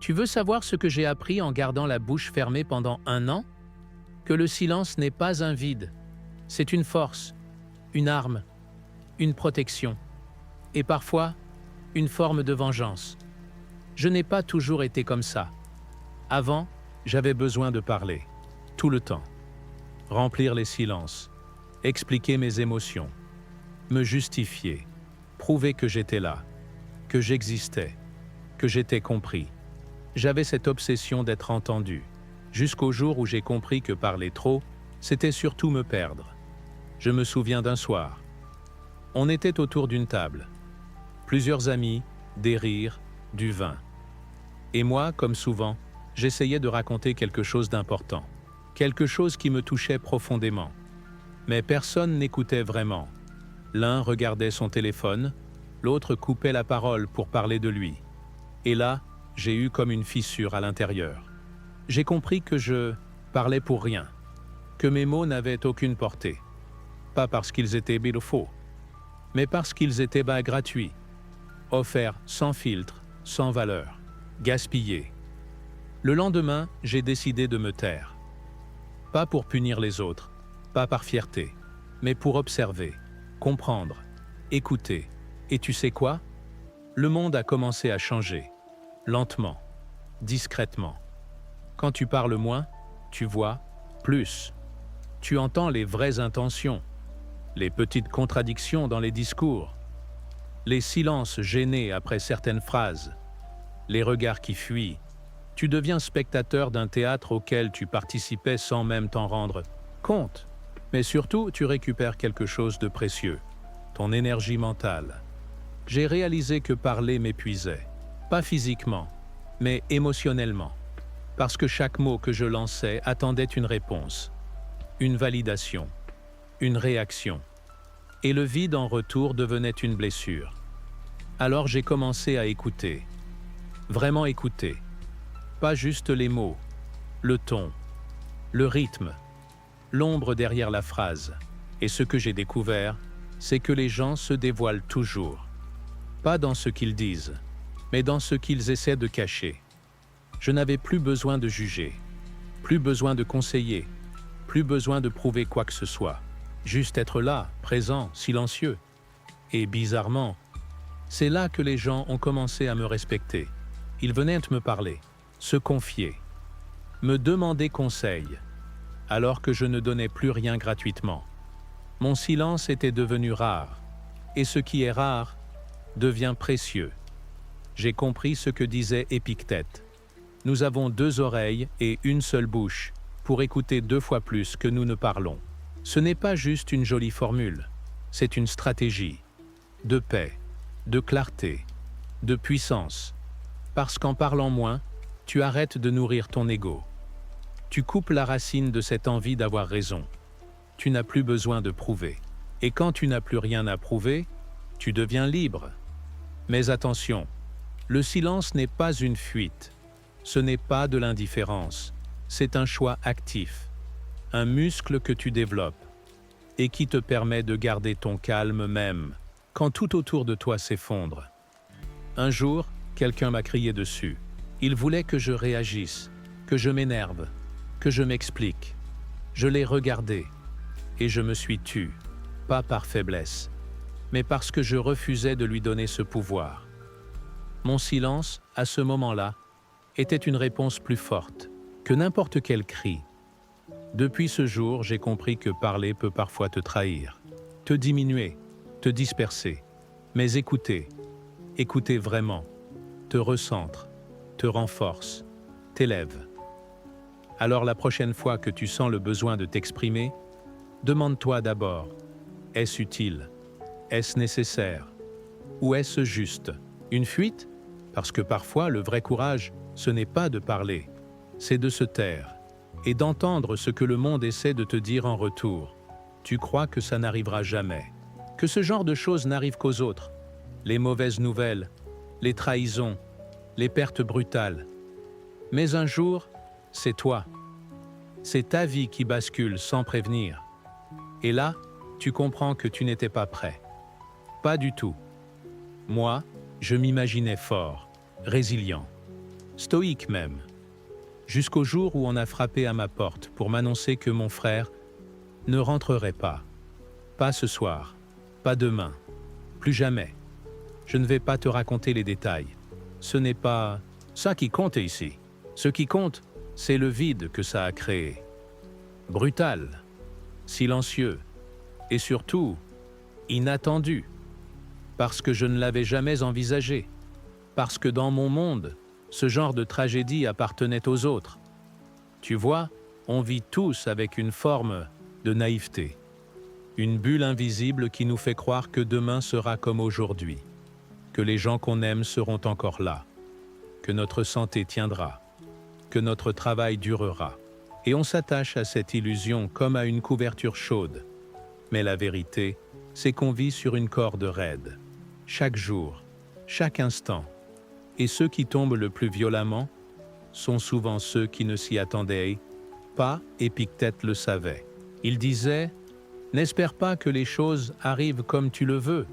Tu veux savoir ce que j'ai appris en gardant la bouche fermée pendant 1 an? Que le silence n'est pas un vide. C'est une force, une arme, une protection. Et parfois, une forme de vengeance. Je n'ai pas toujours été comme ça. Avant, j'avais besoin de parler, tout le temps. Remplir les silences, expliquer mes émotions, me justifier, prouver que j'étais là, que j'existais, que j'étais compris. J'avais cette obsession d'être entendu, jusqu'au jour où j'ai compris que parler trop, c'était surtout me perdre. Je me souviens d'un soir. On était autour d'une table. Plusieurs amis, des rires, du vin. Et moi, comme souvent, j'essayais de raconter quelque chose d'important, quelque chose qui me touchait profondément. Mais personne n'écoutait vraiment. L'un regardait son téléphone, l'autre coupait la parole pour parler de lui. Et là, j'ai eu comme une fissure à l'intérieur. J'ai compris que je parlais pour rien, que mes mots n'avaient aucune portée. Pas parce qu'ils étaient faux, mais parce qu'ils étaient gratuits, offerts sans filtre, sans valeur, gaspillés. Le lendemain, j'ai décidé de me taire. Pas pour punir les autres, pas par fierté, mais pour observer, comprendre, écouter. Et tu sais quoi? Le monde a commencé à changer, lentement, discrètement. Quand tu parles moins, tu vois plus. Tu entends les vraies intentions, les petites contradictions dans les discours, les silences gênés après certaines phrases, les regards qui fuient. Tu deviens spectateur d'un théâtre auquel tu participais sans même t'en rendre compte. Mais surtout, tu récupères quelque chose de précieux, ton énergie mentale. J'ai réalisé que parler m'épuisait, pas physiquement, mais émotionnellement, parce que chaque mot que je lançais attendait une réponse, une validation, une réaction. Et le vide en retour devenait une blessure. Alors j'ai commencé à écouter, vraiment écouter. Pas juste les mots, le ton, le rythme, l'ombre derrière la phrase. Et ce que j'ai découvert, c'est que les gens se dévoilent toujours. Pas dans ce qu'ils disent, mais dans ce qu'ils essaient de cacher. Je n'avais plus besoin de juger, plus besoin de conseiller, plus besoin de prouver quoi que ce soit. Juste être là, présent, silencieux. Et bizarrement, c'est là que les gens ont commencé à me respecter. Ils venaient me parler, se confier, me demander conseil, alors que je ne donnais plus rien gratuitement. Mon silence était devenu rare, et ce qui est rare devient précieux. J'ai compris ce que disait Épictète. Nous avons 2 oreilles et une seule bouche pour écouter 2 fois plus que nous ne parlons. Ce n'est pas juste une jolie formule, c'est une stratégie de paix, de clarté, de puissance. Parce qu'en parlant moins, tu arrêtes de nourrir ton ego. Tu coupes la racine de cette envie d'avoir raison. Tu n'as plus besoin de prouver. Et quand tu n'as plus rien à prouver, tu deviens libre. Mais attention, le silence n'est pas une fuite. Ce n'est pas de l'indifférence. C'est un choix actif. Un muscle que tu développes et qui te permet de garder ton calme même quand tout autour de toi s'effondre. Un jour, quelqu'un m'a crié dessus. Il voulait que je réagisse, que je m'énerve, que je m'explique. Je l'ai regardé et je me suis tu, pas par faiblesse, mais parce que je refusais de lui donner ce pouvoir. Mon silence, à ce moment-là, était une réponse plus forte que n'importe quel cri. Depuis ce jour, j'ai compris que parler peut parfois te trahir, te diminuer, te disperser. Mais écouter vraiment, te recentre, te renforce, t'élève. Alors la prochaine fois que tu sens le besoin de t'exprimer, demande-toi d'abord, est-ce utile? Est-ce nécessaire? Ou est-ce juste? Une fuite? Parce que parfois, le vrai courage, ce n'est pas de parler, c'est de se taire et d'entendre ce que le monde essaie de te dire en retour. Tu crois que ça n'arrivera jamais, que ce genre de choses n'arrive qu'aux autres. Les mauvaises nouvelles, les trahisons, les pertes brutales. Mais un jour, c'est toi. C'est ta vie qui bascule sans prévenir. Et là, tu comprends que tu n'étais pas prêt. Pas du tout. Moi, je m'imaginais fort, résilient. stoïque même, jusqu'au jour où on a frappé à ma porte pour m'annoncer que mon frère ne rentrerait pas. Pas ce soir, pas demain, plus jamais. Je ne vais pas te raconter les détails. Ce n'est pas ça qui compte ici. Ce qui compte, c'est le vide que ça a créé. Brutal, silencieux et surtout inattendu. Parce que je ne l'avais jamais envisagé. Parce que dans mon monde, ce genre de tragédie appartenait aux autres. Tu vois, on vit tous avec une forme de naïveté. Une bulle invisible qui nous fait croire que demain sera comme aujourd'hui. Que les gens qu'on aime seront encore là. Que notre santé tiendra. Que notre travail durera. Et on s'attache à cette illusion comme à une couverture chaude. Mais la vérité, c'est qu'on vit sur une corde raide. Chaque jour, chaque instant. Et ceux qui tombent le plus violemment sont souvent ceux qui ne s'y attendaient pas, et Épictète le savait. Il disait « N'espère pas que les choses arrivent comme tu le veux.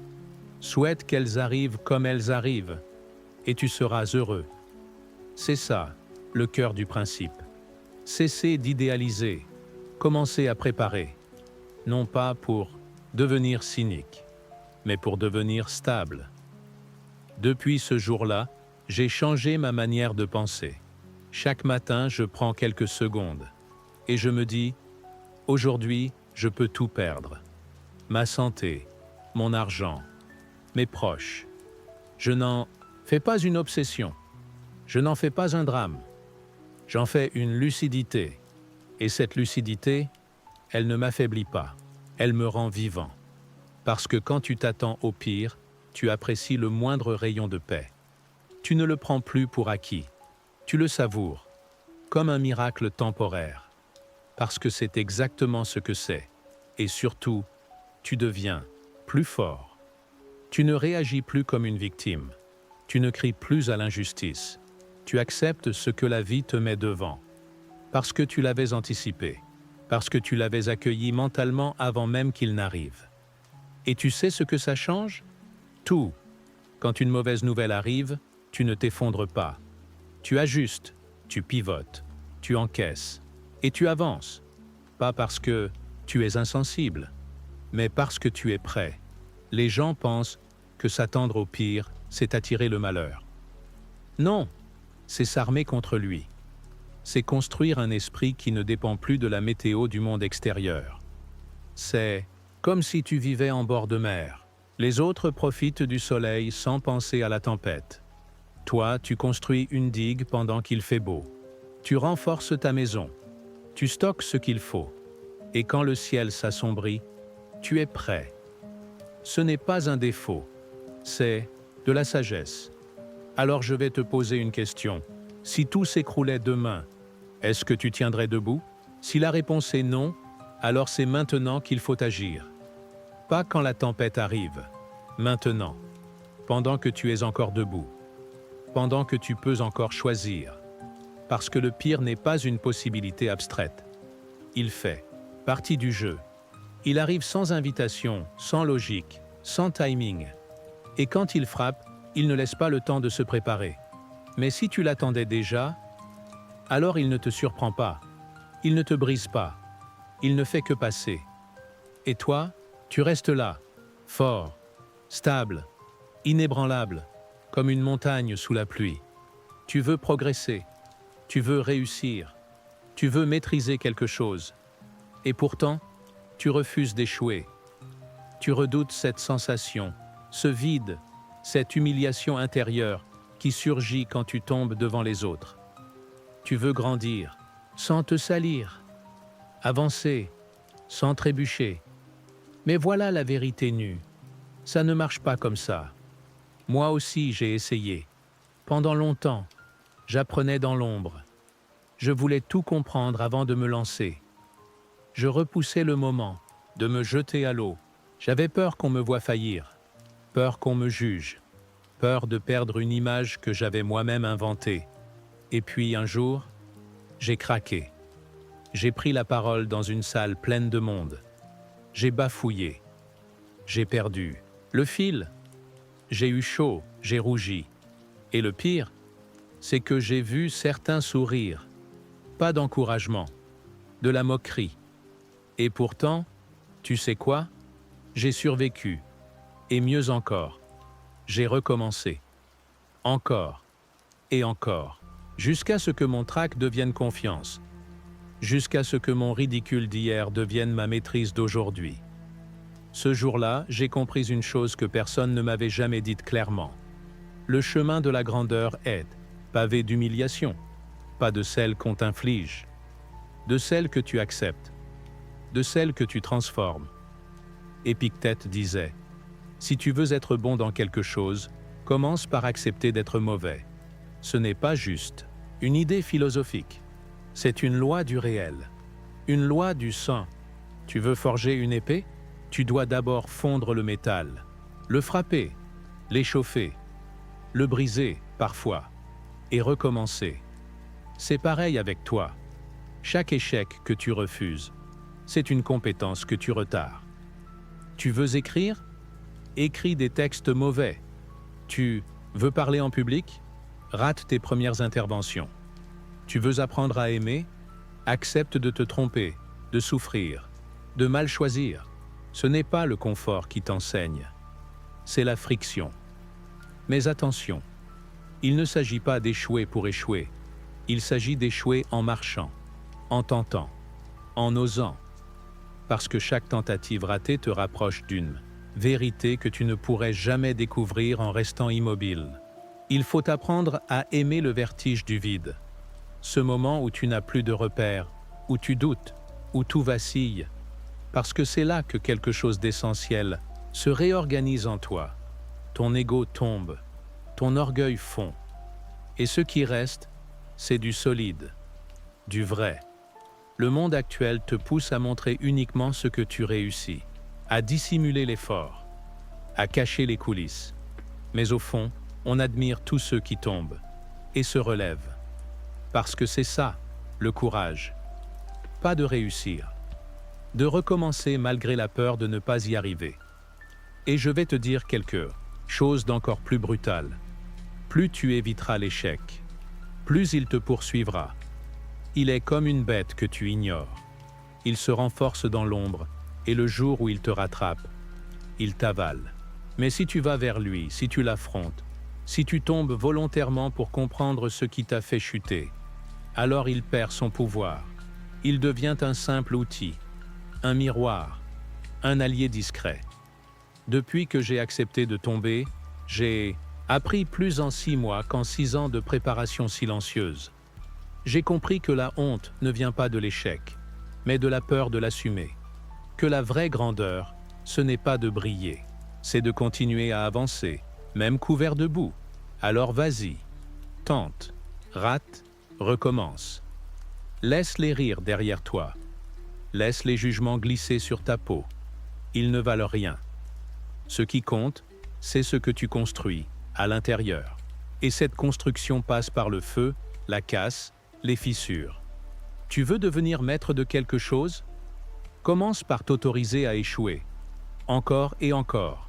Souhaite qu'elles arrivent comme elles arrivent, et tu seras heureux. » C'est ça, le cœur du principe. Cesser d'idéaliser, commencer à préparer, non pas pour devenir cynique, mais pour devenir stable. Depuis ce jour-là, j'ai changé ma manière de penser. Chaque matin, je prends quelques secondes et je me dis « Aujourd'hui, je peux tout perdre. Ma santé, mon argent, mes proches. Je n'en fais pas une obsession. Je n'en fais pas un drame. J'en fais une lucidité. Et cette lucidité, elle ne m'affaiblit pas. Elle me rend vivant. Parce que quand tu t'attends au pire, tu apprécies le moindre rayon de paix. Tu ne le prends plus pour acquis. Tu le savoures, comme un miracle temporaire. Parce que c'est exactement ce que c'est. Et surtout, tu deviens plus fort. Tu ne réagis plus comme une victime. Tu ne cries plus à l'injustice. Tu acceptes ce que la vie te met devant. Parce que tu l'avais anticipé. Parce que tu l'avais accueilli mentalement avant même qu'il n'arrive. Et tu sais ce que ça change? Tout. Quand une mauvaise nouvelle arrive, tu ne t'effondres pas. Tu ajustes, tu pivotes, tu encaisses et tu avances. Pas parce que tu es insensible, mais parce que tu es prêt. Les gens pensent que s'attendre au pire, c'est attirer le malheur. Non, c'est s'armer contre lui. C'est construire un esprit qui ne dépend plus de la météo du monde extérieur. C'est comme si tu vivais en bord de mer. Les autres profitent du soleil sans penser à la tempête. Toi, tu construis une digue pendant qu'il fait beau. Tu renforces ta maison. Tu stockes ce qu'il faut. Et quand le ciel s'assombrit, tu es prêt. Ce n'est pas un défaut, c'est de la sagesse. Alors je vais te poser une question. Si tout s'écroulait demain, est-ce que tu tiendrais debout? Si la réponse est non, alors c'est maintenant qu'il faut agir. Pas quand la tempête arrive, maintenant, pendant que tu es encore debout, pendant que tu peux encore choisir. Parce que le pire n'est pas une possibilité abstraite. Il fait partie du jeu. Il arrive sans invitation, sans logique, sans timing. Et quand il frappe, il ne laisse pas le temps de se préparer. Mais si tu l'attendais déjà, alors il ne te surprend pas. Il ne te brise pas. Il ne fait que passer. Et toi, tu restes là, fort, stable, inébranlable, comme une montagne sous la pluie. Tu veux progresser. Tu veux réussir. Tu veux maîtriser quelque chose. Et pourtant, tu refuses d'échouer. Tu redoutes cette sensation, ce vide, cette humiliation intérieure qui surgit quand tu tombes devant les autres. Tu veux grandir, sans te salir, avancer, sans trébucher. Mais voilà la vérité nue. Ça ne marche pas comme ça. Moi aussi, j'ai essayé. Pendant longtemps, j'apprenais dans l'ombre. Je voulais tout comprendre avant de me lancer. Je repoussais le moment de me jeter à l'eau. J'avais peur qu'on me voie faillir, peur qu'on me juge, peur de perdre une image que j'avais moi-même inventée. Et puis un jour, j'ai craqué. J'ai pris la parole dans une salle pleine de monde. J'ai bafouillé. J'ai perdu le fil. J'ai eu chaud, j'ai rougi. Et le pire, c'est que j'ai vu certains sourire. Pas d'encouragement, de la moquerie. Et pourtant, tu sais quoi? J'ai survécu. Et mieux encore, j'ai recommencé. Encore. Et encore. Jusqu'à ce que mon trac devienne confiance. Jusqu'à ce que mon ridicule d'hier devienne ma maîtrise d'aujourd'hui. Ce jour-là, j'ai compris une chose que personne ne m'avait jamais dite clairement. Le chemin de la grandeur est pavé d'humiliation, pas de celle qu'on t'inflige, de celle que tu acceptes, de celle que tu transformes. Épictète disait, « Si tu veux être bon dans quelque chose, commence par accepter d'être mauvais. » Ce n'est pas juste une idée philosophique, c'est une loi du réel, une loi du sang. Tu veux forger une épée? Tu dois d'abord fondre le métal, le frapper, l'échauffer, le briser parfois, et recommencer. C'est pareil avec toi. Chaque échec que tu refuses, c'est une compétence que tu retardes. Tu veux écrire? Écris des textes mauvais. Tu veux parler en public? Rate tes premières interventions. Tu veux apprendre à aimer? Accepte de te tromper, de souffrir, de mal choisir. Ce n'est pas le confort qui t'enseigne, c'est la friction. Mais attention, il ne s'agit pas d'échouer pour échouer, il s'agit d'échouer en marchant, en tentant, en osant, parce que chaque tentative ratée te rapproche d'une vérité que tu ne pourrais jamais découvrir en restant immobile. Il faut apprendre à aimer le vertige du vide, ce moment où tu n'as plus de repères, où tu doutes, où tout vacille, parce que c'est là que quelque chose d'essentiel se réorganise en toi. Ton ego tombe, ton orgueil fond, et ce qui reste, c'est du solide, du vrai. Le monde actuel te pousse à montrer uniquement ce que tu réussis, à dissimuler l'effort, à cacher les coulisses. Mais au fond, on admire tous ceux qui tombent et se relèvent. Parce que c'est ça, le courage. Pas de réussir, de recommencer malgré la peur de ne pas y arriver. Et je vais te dire quelque chose d'encore plus brutal. Plus tu éviteras l'échec, plus il te poursuivra. Il est comme une bête que tu ignores. Il se renforce dans l'ombre, et le jour où il te rattrape, il t'avale. Mais si tu vas vers lui, si tu l'affrontes, si tu tombes volontairement pour comprendre ce qui t'a fait chuter, alors il perd son pouvoir. Il devient un simple outil, un miroir, un allié discret. Depuis que j'ai accepté de tomber, j'ai appris plus en 6 mois qu'en 6 ans de préparation silencieuse. J'ai compris que la honte ne vient pas de l'échec, mais de la peur de l'assumer. Que la vraie grandeur, ce n'est pas de briller, c'est de continuer à avancer, même couvert de boue. Alors vas-y, tente, rate, recommence. Laisse les rires derrière toi. Laisse les jugements glisser sur ta peau. Ils ne valent rien. Ce qui compte, c'est ce que tu construis à l'intérieur. Et cette construction passe par le feu, la casse, les fissures. Tu veux devenir maître de quelque chose? Commence par t'autoriser à échouer, encore et encore,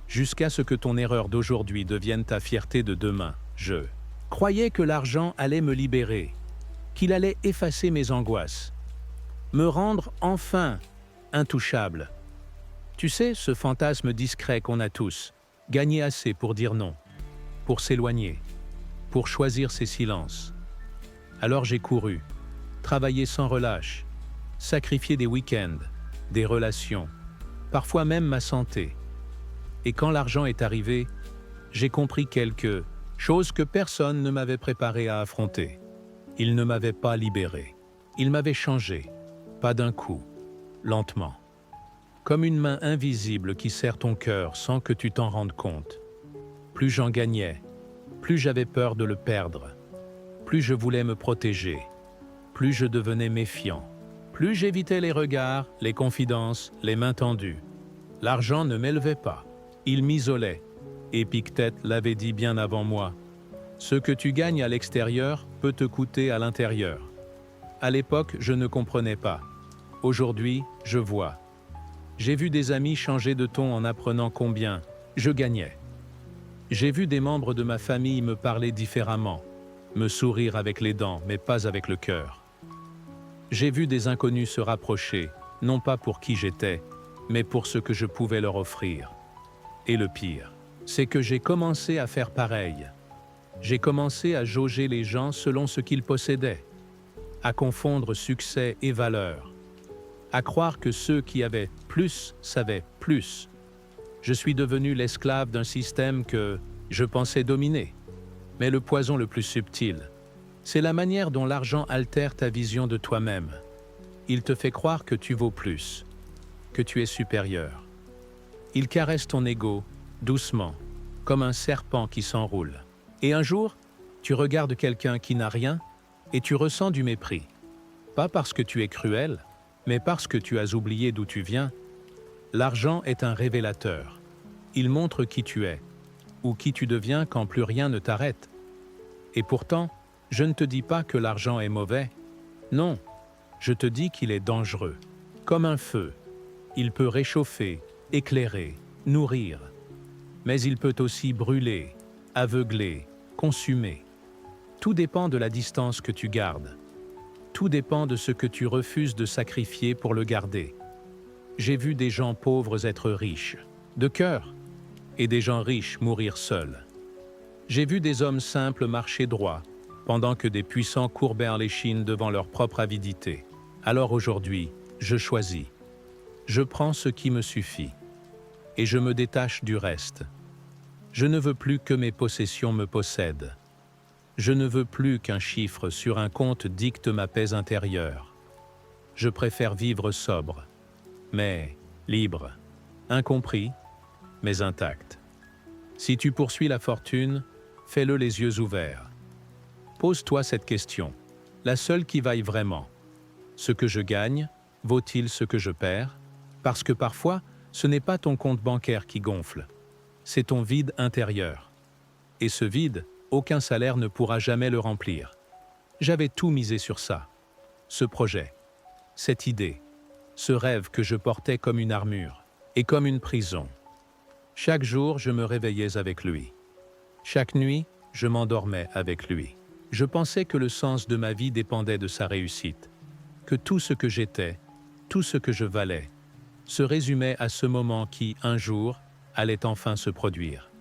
jusqu'à ce que ton erreur d'aujourd'hui devienne ta fierté de demain. Je croyais que l'argent allait me libérer, qu'il allait effacer mes angoisses, me rendre enfin intouchable. Tu sais, ce fantasme discret qu'on a tous, gagner assez pour dire non, pour s'éloigner, pour choisir ses silences. Alors j'ai couru, travaillé sans relâche, sacrifié des week-ends, des relations, parfois même ma santé. Et quand l'argent est arrivé, j'ai compris quelque chose que personne ne m'avait préparé à affronter. Il ne m'avait pas libéré. Il m'avait changé, pas d'un coup, lentement. Comme une main invisible qui serre ton cœur sans que tu t'en rendes compte. Plus j'en gagnais, plus j'avais peur de le perdre. Plus je voulais me protéger, plus je devenais méfiant. Plus j'évitais les regards, les confidences, les mains tendues. L'argent ne m'élevait pas, il m'isolait. Épictète l'avait dit bien avant moi. Ce que tu gagnes à l'extérieur peut te coûter à l'intérieur. À l'époque, je ne comprenais pas. Aujourd'hui, je vois. J'ai vu des amis changer de ton en apprenant combien je gagnais. J'ai vu des membres de ma famille me parler différemment, me sourire avec les dents, mais pas avec le cœur. J'ai vu des inconnus se rapprocher, non pas pour qui j'étais, mais pour ce que je pouvais leur offrir. Et le pire, c'est que j'ai commencé à faire pareil. J'ai commencé à jauger les gens selon ce qu'ils possédaient, à confondre succès et valeur, à croire que ceux qui avaient plus savaient plus. Je suis devenu l'esclave d'un système que je pensais dominer. Mais le poison le plus subtil, c'est la manière dont l'argent altère ta vision de toi-même. Il te fait croire que tu vaux plus, que tu es supérieur. Il caresse ton ego, doucement, comme un serpent qui s'enroule. Et un jour, tu regardes quelqu'un qui n'a rien et tu ressens du mépris. Pas parce que tu es cruel, mais parce que tu as oublié d'où tu viens. L'argent est un révélateur. Il montre qui tu es, ou qui tu deviens quand plus rien ne t'arrête. Et pourtant, je ne te dis pas que l'argent est mauvais. Non, je te dis qu'il est dangereux. Comme un feu, il peut réchauffer, éclairer, nourrir. Mais il peut aussi brûler, aveugler, consumer. Tout dépend de la distance que tu gardes. Tout dépend de ce que tu refuses de sacrifier pour le garder. J'ai vu des gens pauvres être riches, de cœur, et des gens riches mourir seuls. J'ai vu des hommes simples marcher droit, pendant que des puissants courbèrent l'échine devant leur propre avidité. Alors aujourd'hui, je choisis. Je prends ce qui me suffit, et je me détache du reste. Je ne veux plus que mes possessions me possèdent. Je ne veux plus qu'un chiffre sur un compte dicte ma paix intérieure. Je préfère vivre sobre, mais libre, incompris, mais intact. Si tu poursuis la fortune, fais-le les yeux ouverts. Pose-toi cette question, la seule qui vaille vraiment. Ce que je gagne, vaut-il ce que je perds? Parce que parfois, ce n'est pas ton compte bancaire qui gonfle, c'est ton vide intérieur. Et ce vide, aucun salaire ne pourra jamais le remplir. J'avais tout misé sur ça. Ce projet, cette idée, ce rêve que je portais comme une armure et comme une prison. Chaque jour, je me réveillais avec lui. Chaque nuit, je m'endormais avec lui. Je pensais que le sens de ma vie dépendait de sa réussite, que tout ce que j'étais, tout ce que je valais, se résumait à ce moment qui, un jour, allait enfin se produire.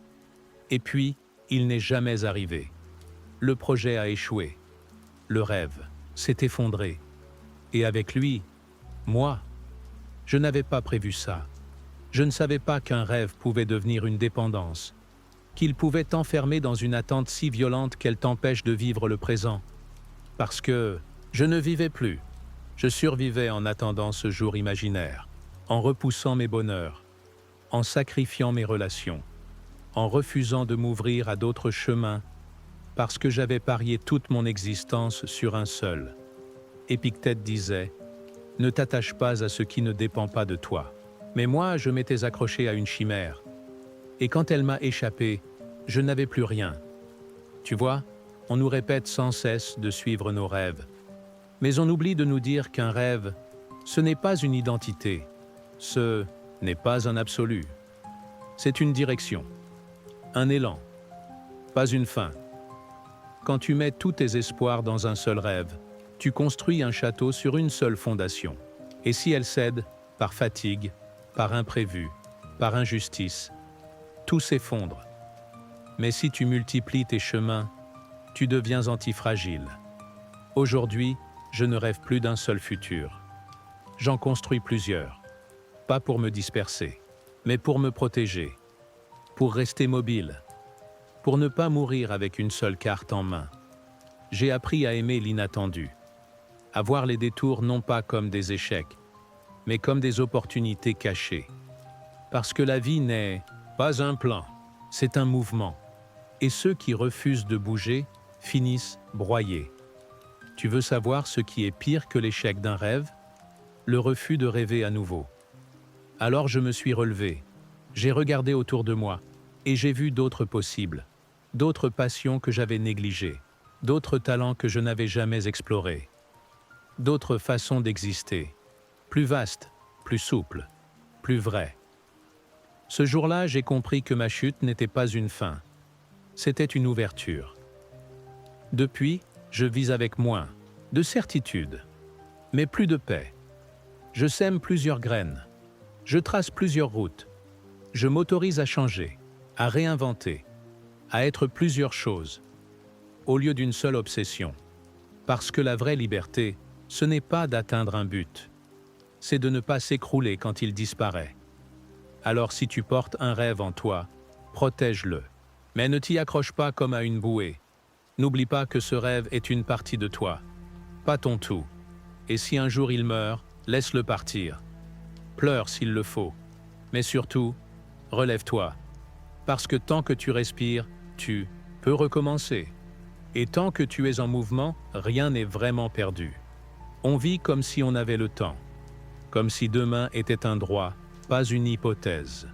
Et puis, il n'est jamais arrivé. Le projet a échoué. Le rêve s'est effondré. Et avec lui, moi, je n'avais pas prévu ça. Je ne savais pas qu'un rêve pouvait devenir une dépendance, qu'il pouvait t'enfermer dans une attente si violente qu'elle t'empêche de vivre le présent. Parce que je ne vivais plus. Je survivais en attendant ce jour imaginaire, en repoussant mes bonheurs, en sacrifiant mes relations, en refusant de m'ouvrir à d'autres chemins, parce que j'avais parié toute mon existence sur un seul. Épictète disait « Ne t'attache pas à ce qui ne dépend pas de toi ». Mais moi, je m'étais accroché à une chimère. Et quand elle m'a échappé, je n'avais plus rien. Tu vois, on nous répète sans cesse de suivre nos rêves. Mais on oublie de nous dire qu'un rêve, ce n'est pas une identité. Ce n'est pas un absolu. C'est une direction, un élan, pas une fin. Quand tu mets tous tes espoirs dans un seul rêve, tu construis un château sur une seule fondation. Et si elle cède, par fatigue, par imprévu, par injustice, tout s'effondre. Mais si tu multiplies tes chemins, tu deviens antifragile. Aujourd'hui, je ne rêve plus d'un seul futur. J'en construis plusieurs, pas pour me disperser, mais pour me protéger, pour rester mobile, pour ne pas mourir avec une seule carte en main. J'ai appris à aimer l'inattendu, à voir les détours non pas comme des échecs, mais comme des opportunités cachées. Parce que la vie n'est pas un plan, c'est un mouvement. Et ceux qui refusent de bouger finissent broyés. Tu veux savoir ce qui est pire que l'échec d'un rêve? Le refus de rêver à nouveau. Alors je me suis relevé, j'ai regardé autour de moi, et j'ai vu d'autres possibles, d'autres passions que j'avais négligées, d'autres talents que je n'avais jamais explorés, d'autres façons d'exister, plus vastes, plus souples, plus vraies. Ce jour-là, j'ai compris que ma chute n'était pas une fin, c'était une ouverture. Depuis, je vis avec moins de certitude, mais plus de paix. Je sème plusieurs graines. Je trace plusieurs routes. Je m'autorise à changer, à réinventer, à être plusieurs choses, au lieu d'une seule obsession. Parce que la vraie liberté, ce n'est pas d'atteindre un but, c'est de ne pas s'écrouler quand il disparaît. Alors si tu portes un rêve en toi, protège-le, mais ne t'y accroche pas comme à une bouée. N'oublie pas que ce rêve est une partie de toi, pas ton tout. Et si un jour il meurt, laisse-le partir. Pleure s'il le faut, mais surtout, relève-toi. Parce que tant que tu respires, tu peux recommencer. Et tant que tu es en mouvement, rien n'est vraiment perdu. On vit comme si on avait le temps, comme si demain était un droit, pas une hypothèse.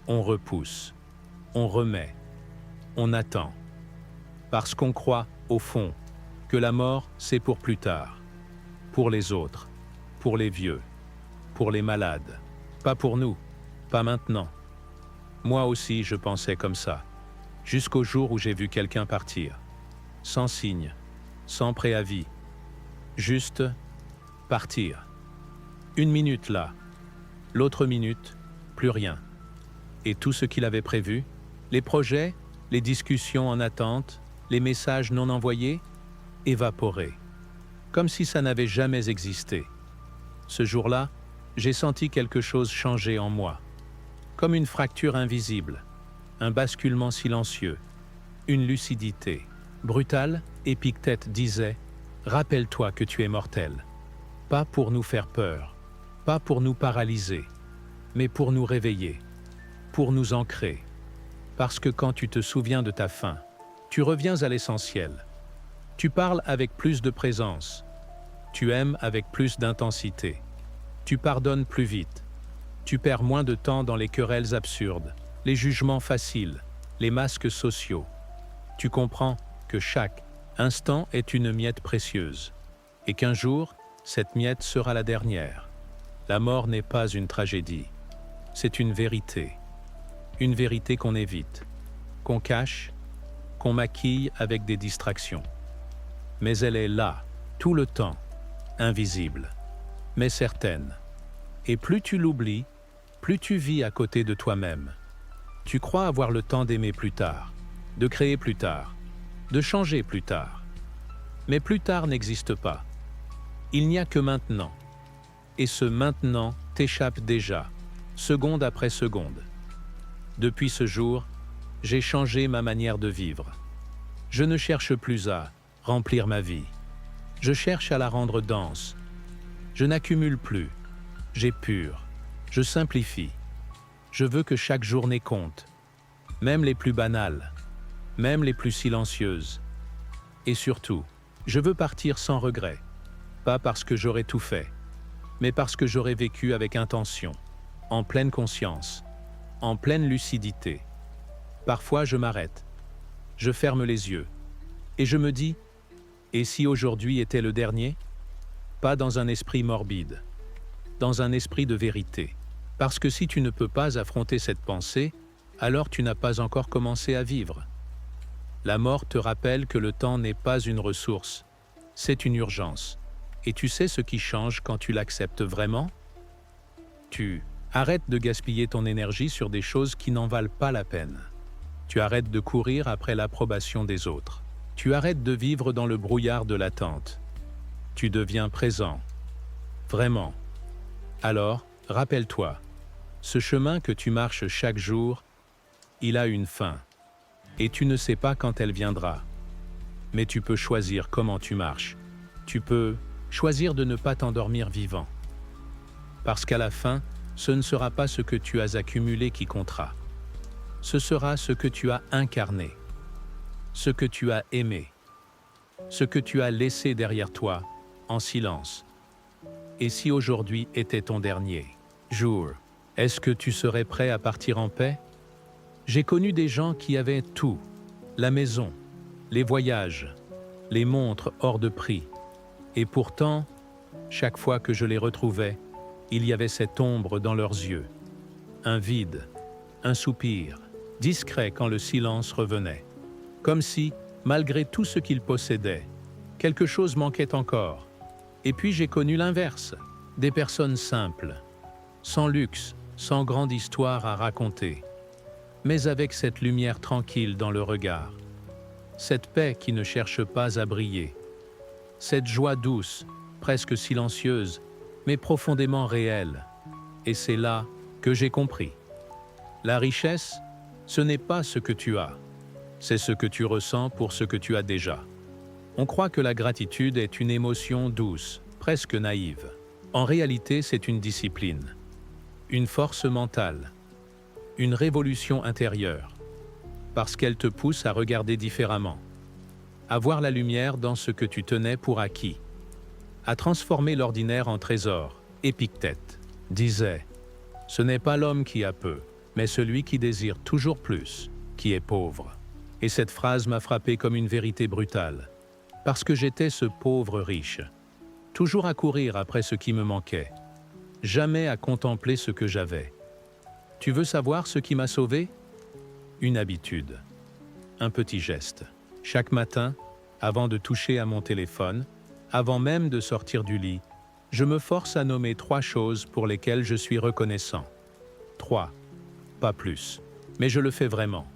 On repousse, on remet, on attend. Parce qu'on croit, au fond, que la mort, c'est pour plus tard. Pour les autres, pour les vieux, pour les malades. Pas pour nous, pas maintenant. Moi aussi, je pensais comme ça, jusqu'au jour où j'ai vu quelqu'un partir. Sans signe, sans préavis. Juste partir. Une minute là, l'autre minute, plus rien. Et tout ce qu'il avait prévu, les projets, les discussions en attente, les messages non envoyés, évaporés. Comme si ça n'avait jamais existé. Ce jour-là, j'ai senti quelque chose changer en moi. Comme une fracture invisible, un basculement silencieux, une lucidité. Brutale, Épictète disait « Rappelle-toi que tu es mortel. » Pas pour nous faire peur, pas pour nous paralyser, mais pour nous réveiller, pour nous ancrer. Parce que quand tu te souviens de ta fin, tu reviens à l'essentiel. Tu parles avec plus de présence. Tu aimes avec plus d'intensité. Tu pardonnes plus vite. Tu perds moins de temps dans les querelles absurdes, les jugements faciles, les masques sociaux. Tu comprends que chaque instant est une miette précieuse et qu'un jour, cette miette sera la dernière. La mort n'est pas une tragédie, c'est une vérité qu'on évite, qu'on cache, qu'on maquille avec des distractions. Mais elle est là, tout le temps, invisible, mais certaine. Et plus tu l'oublies, plus tu vis à côté de toi-même. Tu crois avoir le temps d'aimer plus tard, de créer plus tard, de changer plus tard. Mais plus tard n'existe pas. Il n'y a que maintenant. Et ce maintenant t'échappe déjà, seconde après seconde. Depuis ce jour, j'ai changé ma manière de vivre. Je ne cherche plus à remplir ma vie. Je cherche à la rendre dense. Je n'accumule plus. J'épure. Je simplifie. Je veux que chaque journée compte, même les plus banales, même les plus silencieuses. Et surtout, je veux partir sans regret, pas parce que j'aurais tout fait, mais parce que j'aurais vécu avec intention, en pleine conscience, en pleine lucidité. Parfois, je m'arrête, je ferme les yeux, et je me dis, et si aujourd'hui était le dernier? Pas dans un esprit morbide, dans un esprit de vérité. Parce que si tu ne peux pas affronter cette pensée, alors tu n'as pas encore commencé à vivre. La mort te rappelle que le temps n'est pas une ressource, c'est une urgence. Et tu sais ce qui change quand tu l'acceptes vraiment? Tu arrêtes de gaspiller ton énergie sur des choses qui n'en valent pas la peine. Tu arrêtes de courir après l'approbation des autres. Tu arrêtes de vivre dans le brouillard de l'attente. Tu deviens présent. Vraiment. Alors, rappelle-toi, ce chemin que tu marches chaque jour, il a une fin. Et tu ne sais pas quand elle viendra. Mais tu peux choisir comment tu marches. Tu peux choisir de ne pas t'endormir vivant. Parce qu'à la fin, ce ne sera pas ce que tu as accumulé qui comptera. Ce sera ce que tu as incarné, ce que tu as aimé, ce que tu as laissé derrière toi, en silence. Et si aujourd'hui était ton dernier jour, est-ce que tu serais prêt à partir en paix? J'ai connu des gens qui avaient tout, la maison, les voyages, les montres hors de prix. Et pourtant, chaque fois que je les retrouvais, il y avait cette ombre dans leurs yeux. Un vide, un soupir, discret quand le silence revenait. Comme si Malgré tout ce qu'ils possédaient, quelque chose manquait encore. Et puis j'ai connu l'inverse, des personnes simples, sans luxe, sans grande histoire à raconter, mais avec cette lumière tranquille dans le regard, cette paix qui ne cherche pas à briller, cette joie douce, presque silencieuse, mais profondément réelle. Et c'est là que j'ai compris. La richesse, ce n'est pas ce que tu as, c'est ce que tu ressens pour ce que tu as déjà. On croit que la gratitude est une émotion douce, presque naïve. En réalité, c'est une discipline, une force mentale, une révolution intérieure, parce qu'elle te pousse à regarder différemment, à voir la lumière dans ce que tu tenais pour acquis, à transformer l'ordinaire en trésor. Épictète disait « Ce n'est pas l'homme qui a peu, mais celui qui désire toujours plus, qui est pauvre. » Et cette phrase m'a frappé comme une vérité brutale, parce que j'étais ce pauvre riche, toujours à courir après ce qui me manquait, jamais à contempler ce que j'avais. Tu veux savoir ce qui m'a sauvé? Une habitude, un petit geste. Chaque matin, avant de toucher à mon téléphone, avant même de sortir du lit, je me force à nommer 3 choses pour lesquelles je suis reconnaissant. 3, pas plus, mais je le fais vraiment.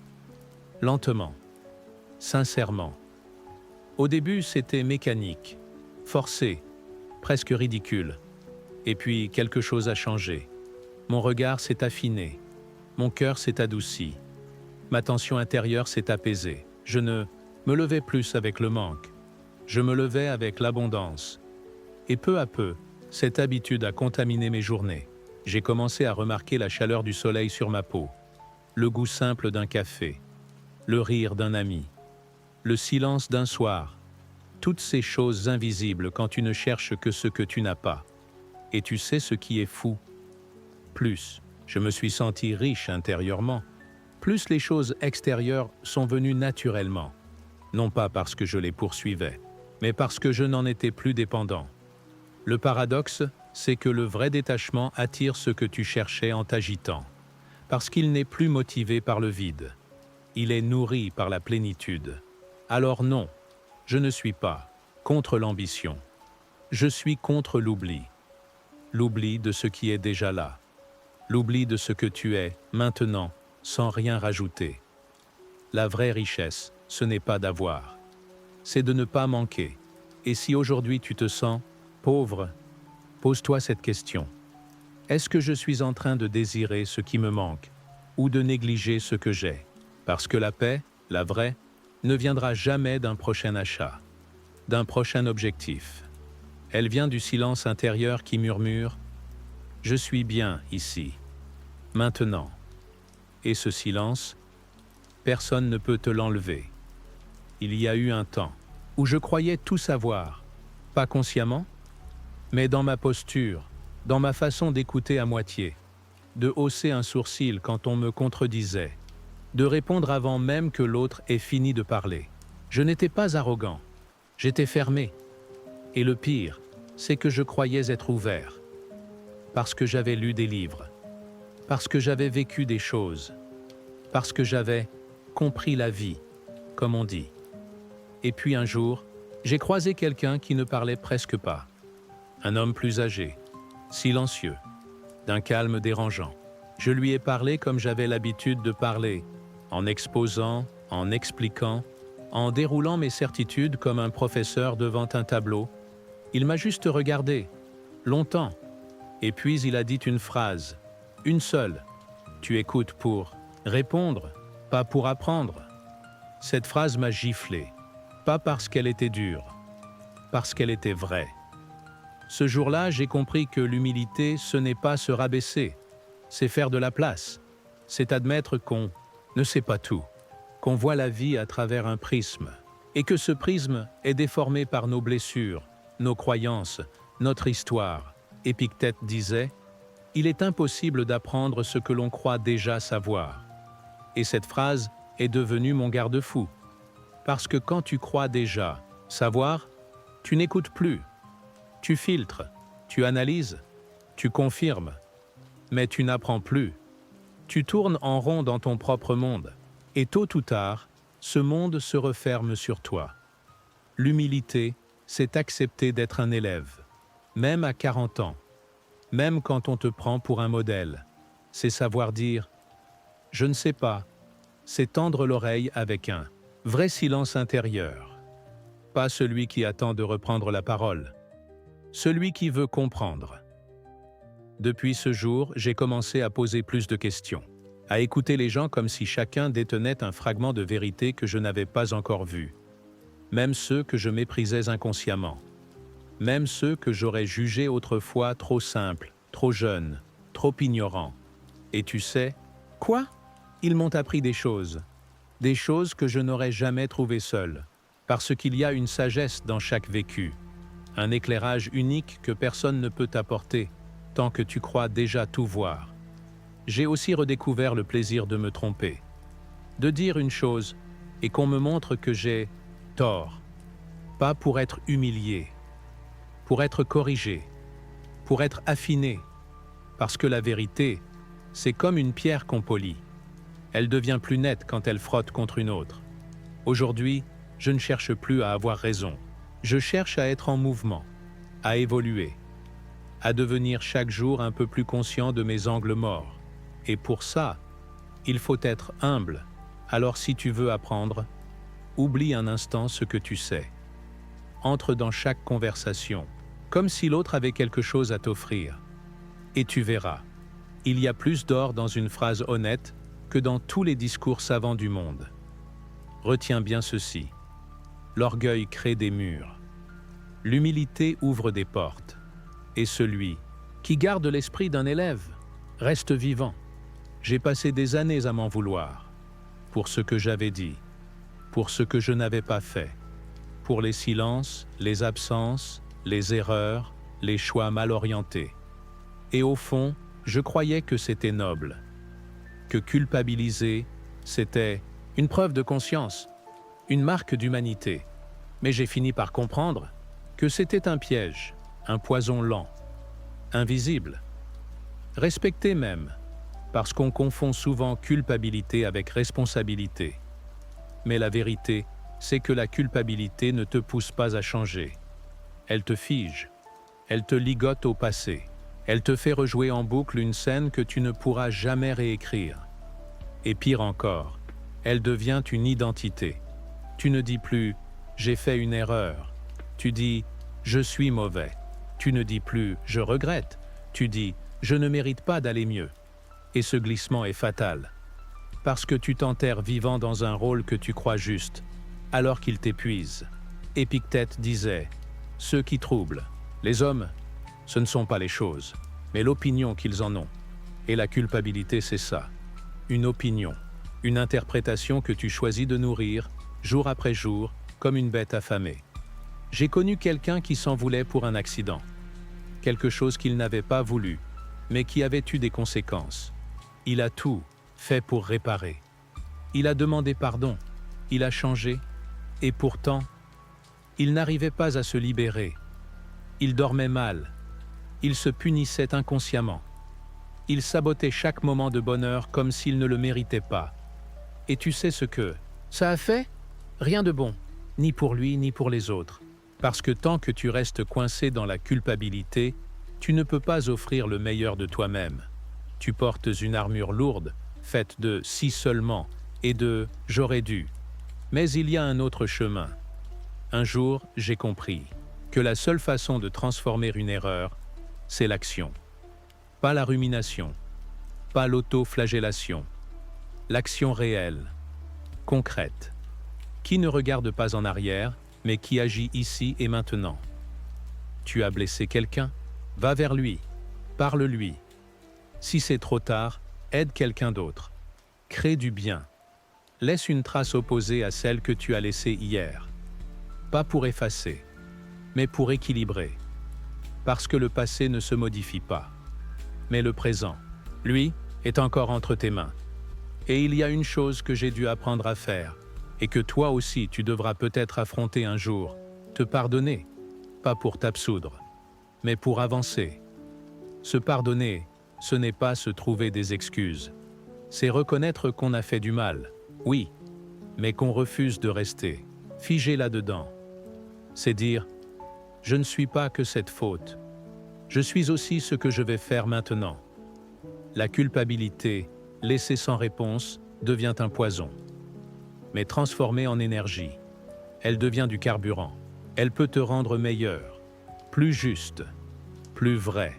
Lentement, sincèrement. Au début, c'était mécanique, forcé, presque ridicule. Et puis, quelque chose a changé. Mon regard s'est affiné, mon cœur s'est adouci, ma tension intérieure s'est apaisée. Je ne me levais plus avec le manque, je me levais avec l'abondance. Et peu à peu, cette habitude a contaminé mes journées. J'ai commencé à remarquer la chaleur du soleil sur ma peau, le goût simple d'un café, le rire d'un ami, le silence d'un soir, toutes ces choses invisibles quand tu ne cherches que ce que tu n'as pas. Et tu sais ce qui est fou? Plus je me suis senti riche intérieurement, plus les choses extérieures sont venues naturellement, non pas parce que je les poursuivais, mais parce que je n'en étais plus dépendant. Le paradoxe, c'est que le vrai détachement attire ce que tu cherchais en t'agitant, parce qu'il n'est plus motivé par le vide. Il est nourri par la plénitude. Alors non, je ne suis pas contre l'ambition. Je suis contre l'oubli. L'oubli de ce qui est déjà là. L'oubli de ce que tu es maintenant, sans rien rajouter. La vraie richesse, ce n'est pas d'avoir. C'est de ne pas manquer. Et si aujourd'hui tu te sens pauvre, pose-toi cette question. Est-ce que je suis en train de désirer ce qui me manque ou de négliger ce que j'ai? Parce que la paix, la vraie, ne viendra jamais d'un prochain achat, d'un prochain objectif. Elle vient du silence intérieur qui murmure « Je suis bien ici, maintenant ». Et ce silence, personne ne peut te l'enlever. Il y a eu un temps où je croyais tout savoir, pas consciemment, mais dans ma posture, dans ma façon d'écouter à moitié, de hausser un sourcil quand on me contredisait, de répondre avant même que l'autre ait fini de parler. Je n'étais pas arrogant, j'étais fermé. Et le pire, c'est que je croyais être ouvert. Parce que j'avais lu des livres, parce que j'avais vécu des choses, parce que j'avais compris la vie, comme on dit. Et puis un jour, j'ai croisé quelqu'un qui ne parlait presque pas. Un homme plus âgé, silencieux, d'un calme dérangeant. Je lui ai parlé comme j'avais l'habitude de parler, en exposant, en expliquant, en déroulant mes certitudes comme un professeur devant un tableau. Il m'a juste regardé, longtemps, et puis il a dit une phrase, une seule. Tu écoutes pour répondre, pas pour apprendre. Cette phrase m'a giflé, pas parce qu'elle était dure, parce qu'elle était vraie. Ce jour-là, j'ai compris que l'humilité, ce n'est pas se rabaisser, c'est faire de la place, c'est admettre qu'on ne sait pas tout, qu'on voit la vie à travers un prisme, et que ce prisme est déformé par nos blessures, nos croyances, notre histoire. Épictète disait « Il est impossible d'apprendre ce que l'on croit déjà savoir ». Et cette phrase est devenue mon garde-fou. Parce que quand tu crois déjà savoir, tu n'écoutes plus. Tu filtres, tu analyses, tu confirmes, mais tu n'apprends plus. Tu tournes en rond dans ton propre monde. Et tôt ou tard, ce monde se referme sur toi. L'humilité, c'est accepter d'être un élève, même à 40 ans, même quand on te prend pour un modèle. C'est savoir dire « je ne sais pas », c'est tendre l'oreille avec un vrai silence intérieur. Pas celui qui attend de reprendre la parole, celui qui veut comprendre. Depuis ce jour, j'ai commencé à poser plus de questions, à écouter les gens comme si chacun détenait un fragment de vérité que je n'avais pas encore vu, même ceux que je méprisais inconsciemment, même ceux que j'aurais jugés autrefois trop simples, trop jeunes, trop ignorants. Et tu sais, quoi? Ils m'ont appris des choses que je n'aurais jamais trouvées seul, parce qu'il y a une sagesse dans chaque vécu, un éclairage unique que personne ne peut t'apporter, tant que tu crois déjà tout voir. J'ai aussi redécouvert le plaisir de me tromper, de dire une chose et qu'on me montre que j'ai tort, pas pour être humilié, pour être corrigé, pour être affiné, parce que la vérité, c'est comme une pierre qu'on polit. Elle devient plus nette quand elle frotte contre une autre. Aujourd'hui, je ne cherche plus à avoir raison. Je cherche à être en mouvement, à évoluer, à devenir chaque jour un peu plus conscient de mes angles morts. Et pour ça, il faut être humble. Alors si tu veux apprendre, oublie un instant ce que tu sais. Entre dans chaque conversation, comme si l'autre avait quelque chose à t'offrir. Et tu verras, il y a plus d'or dans une phrase honnête que dans tous les discours savants du monde. Retiens bien ceci. L'orgueil crée des murs. L'humilité ouvre des portes. Et celui qui garde l'esprit d'un élève reste vivant. J'ai passé des années à m'en vouloir, pour ce que j'avais dit, pour ce que je n'avais pas fait, pour les silences, les absences, les erreurs, les choix mal orientés. Et au fond, je croyais que c'était noble, que culpabiliser, c'était une preuve de conscience, une marque d'humanité. Mais j'ai fini par comprendre que c'était un piège, un poison lent, invisible, respecté même, parce qu'on confond souvent culpabilité avec responsabilité. Mais la vérité, c'est que la culpabilité ne te pousse pas à changer. Elle te fige, elle te ligote au passé, elle te fait rejouer en boucle une scène que tu ne pourras jamais réécrire. Et pire encore, elle devient une identité. Tu ne dis plus « j'ai fait une erreur », tu dis « je suis mauvais ». Tu ne dis plus « je regrette », tu dis « je ne mérite pas d'aller mieux ». Et ce glissement est fatal, parce que tu t'enterres vivant dans un rôle que tu crois juste, alors qu'il t'épuise. Épictète disait « ceux qui troublent, les hommes, ce ne sont pas les choses, mais l'opinion qu'ils en ont. » Et la culpabilité, c'est ça, une opinion, une interprétation que tu choisis de nourrir, jour après jour, comme une bête affamée. J'ai connu quelqu'un qui s'en voulait pour un accident, quelque chose qu'il n'avait pas voulu, mais qui avait eu des conséquences. Il a tout fait pour réparer. Il a demandé pardon, il a changé, et pourtant, il n'arrivait pas à se libérer. Il dormait mal, il se punissait inconsciemment. Il sabotait chaque moment de bonheur comme s'il ne le méritait pas. Et tu sais ce que ça a fait? Rien de bon, ni pour lui ni pour les autres. Parce que tant que tu restes coincé dans la culpabilité, tu ne peux pas offrir le meilleur de toi-même. Tu portes une armure lourde, faite de « si seulement » et de « j'aurais dû ». Mais il y a un autre chemin. Un jour, j'ai compris que la seule façon de transformer une erreur, c'est l'action. Pas la rumination, pas l'auto-flagellation. L'action réelle, concrète, qui ne regarde pas en arrière, mais qui agit ici et maintenant. Tu as blessé quelqu'un? Va vers lui, parle-lui. Si c'est trop tard, aide quelqu'un d'autre. Crée du bien. Laisse une trace opposée à celle que tu as laissée hier. Pas pour effacer, mais pour équilibrer. Parce que le passé ne se modifie pas. Mais le présent, lui, est encore entre tes mains. Et il y a une chose que j'ai dû apprendre à faire, et que toi aussi tu devras peut-être affronter un jour, te pardonner, pas pour t'absoudre, mais pour avancer. Se pardonner, ce n'est pas se trouver des excuses. C'est reconnaître qu'on a fait du mal, oui, mais qu'on refuse de rester figé là-dedans. C'est dire, je ne suis pas que cette faute, je suis aussi ce que je vais faire maintenant. La culpabilité, laissée sans réponse, devient un poison. Mais transformée en énergie, elle devient du carburant. Elle peut te rendre meilleur, plus juste, plus vrai.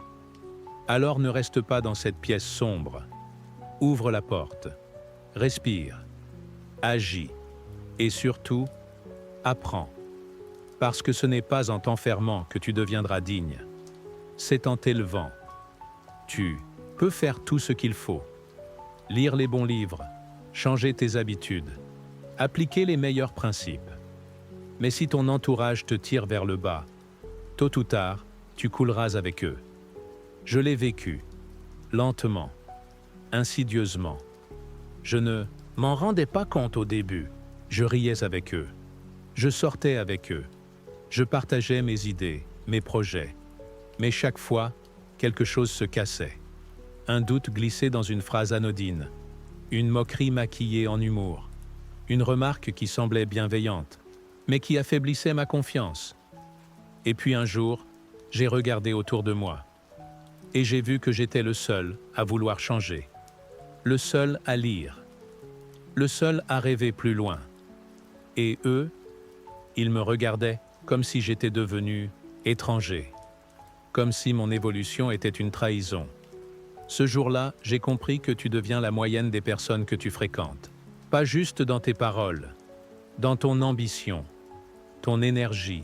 Alors ne reste pas dans cette pièce sombre. Ouvre la porte, respire, agis et surtout, apprends. Parce que ce n'est pas en t'enfermant que tu deviendras digne. C'est en t'élevant. Tu peux faire tout ce qu'il faut. Lire les bons livres, changer tes habitudes, appliquer les meilleurs principes. Mais si ton entourage te tire vers le bas, tôt ou tard, tu couleras avec eux. Je l'ai vécu, lentement, insidieusement. Je ne m'en rendais pas compte au début. Je riais avec eux. Je sortais avec eux. Je partageais mes idées, mes projets. Mais chaque fois, quelque chose se cassait. Un doute glissé dans une phrase anodine. Une moquerie maquillée en humour. Une remarque qui semblait bienveillante, mais qui affaiblissait ma confiance. Et puis un jour, j'ai regardé autour de moi. Et j'ai vu que j'étais le seul à vouloir changer. Le seul à lire. Le seul à rêver plus loin. Et eux, ils me regardaient comme si j'étais devenu étranger. Comme si mon évolution était une trahison. Ce jour-là, j'ai compris que tu deviens la moyenne des personnes que tu fréquentes. Pas juste dans tes paroles, dans ton ambition, ton énergie,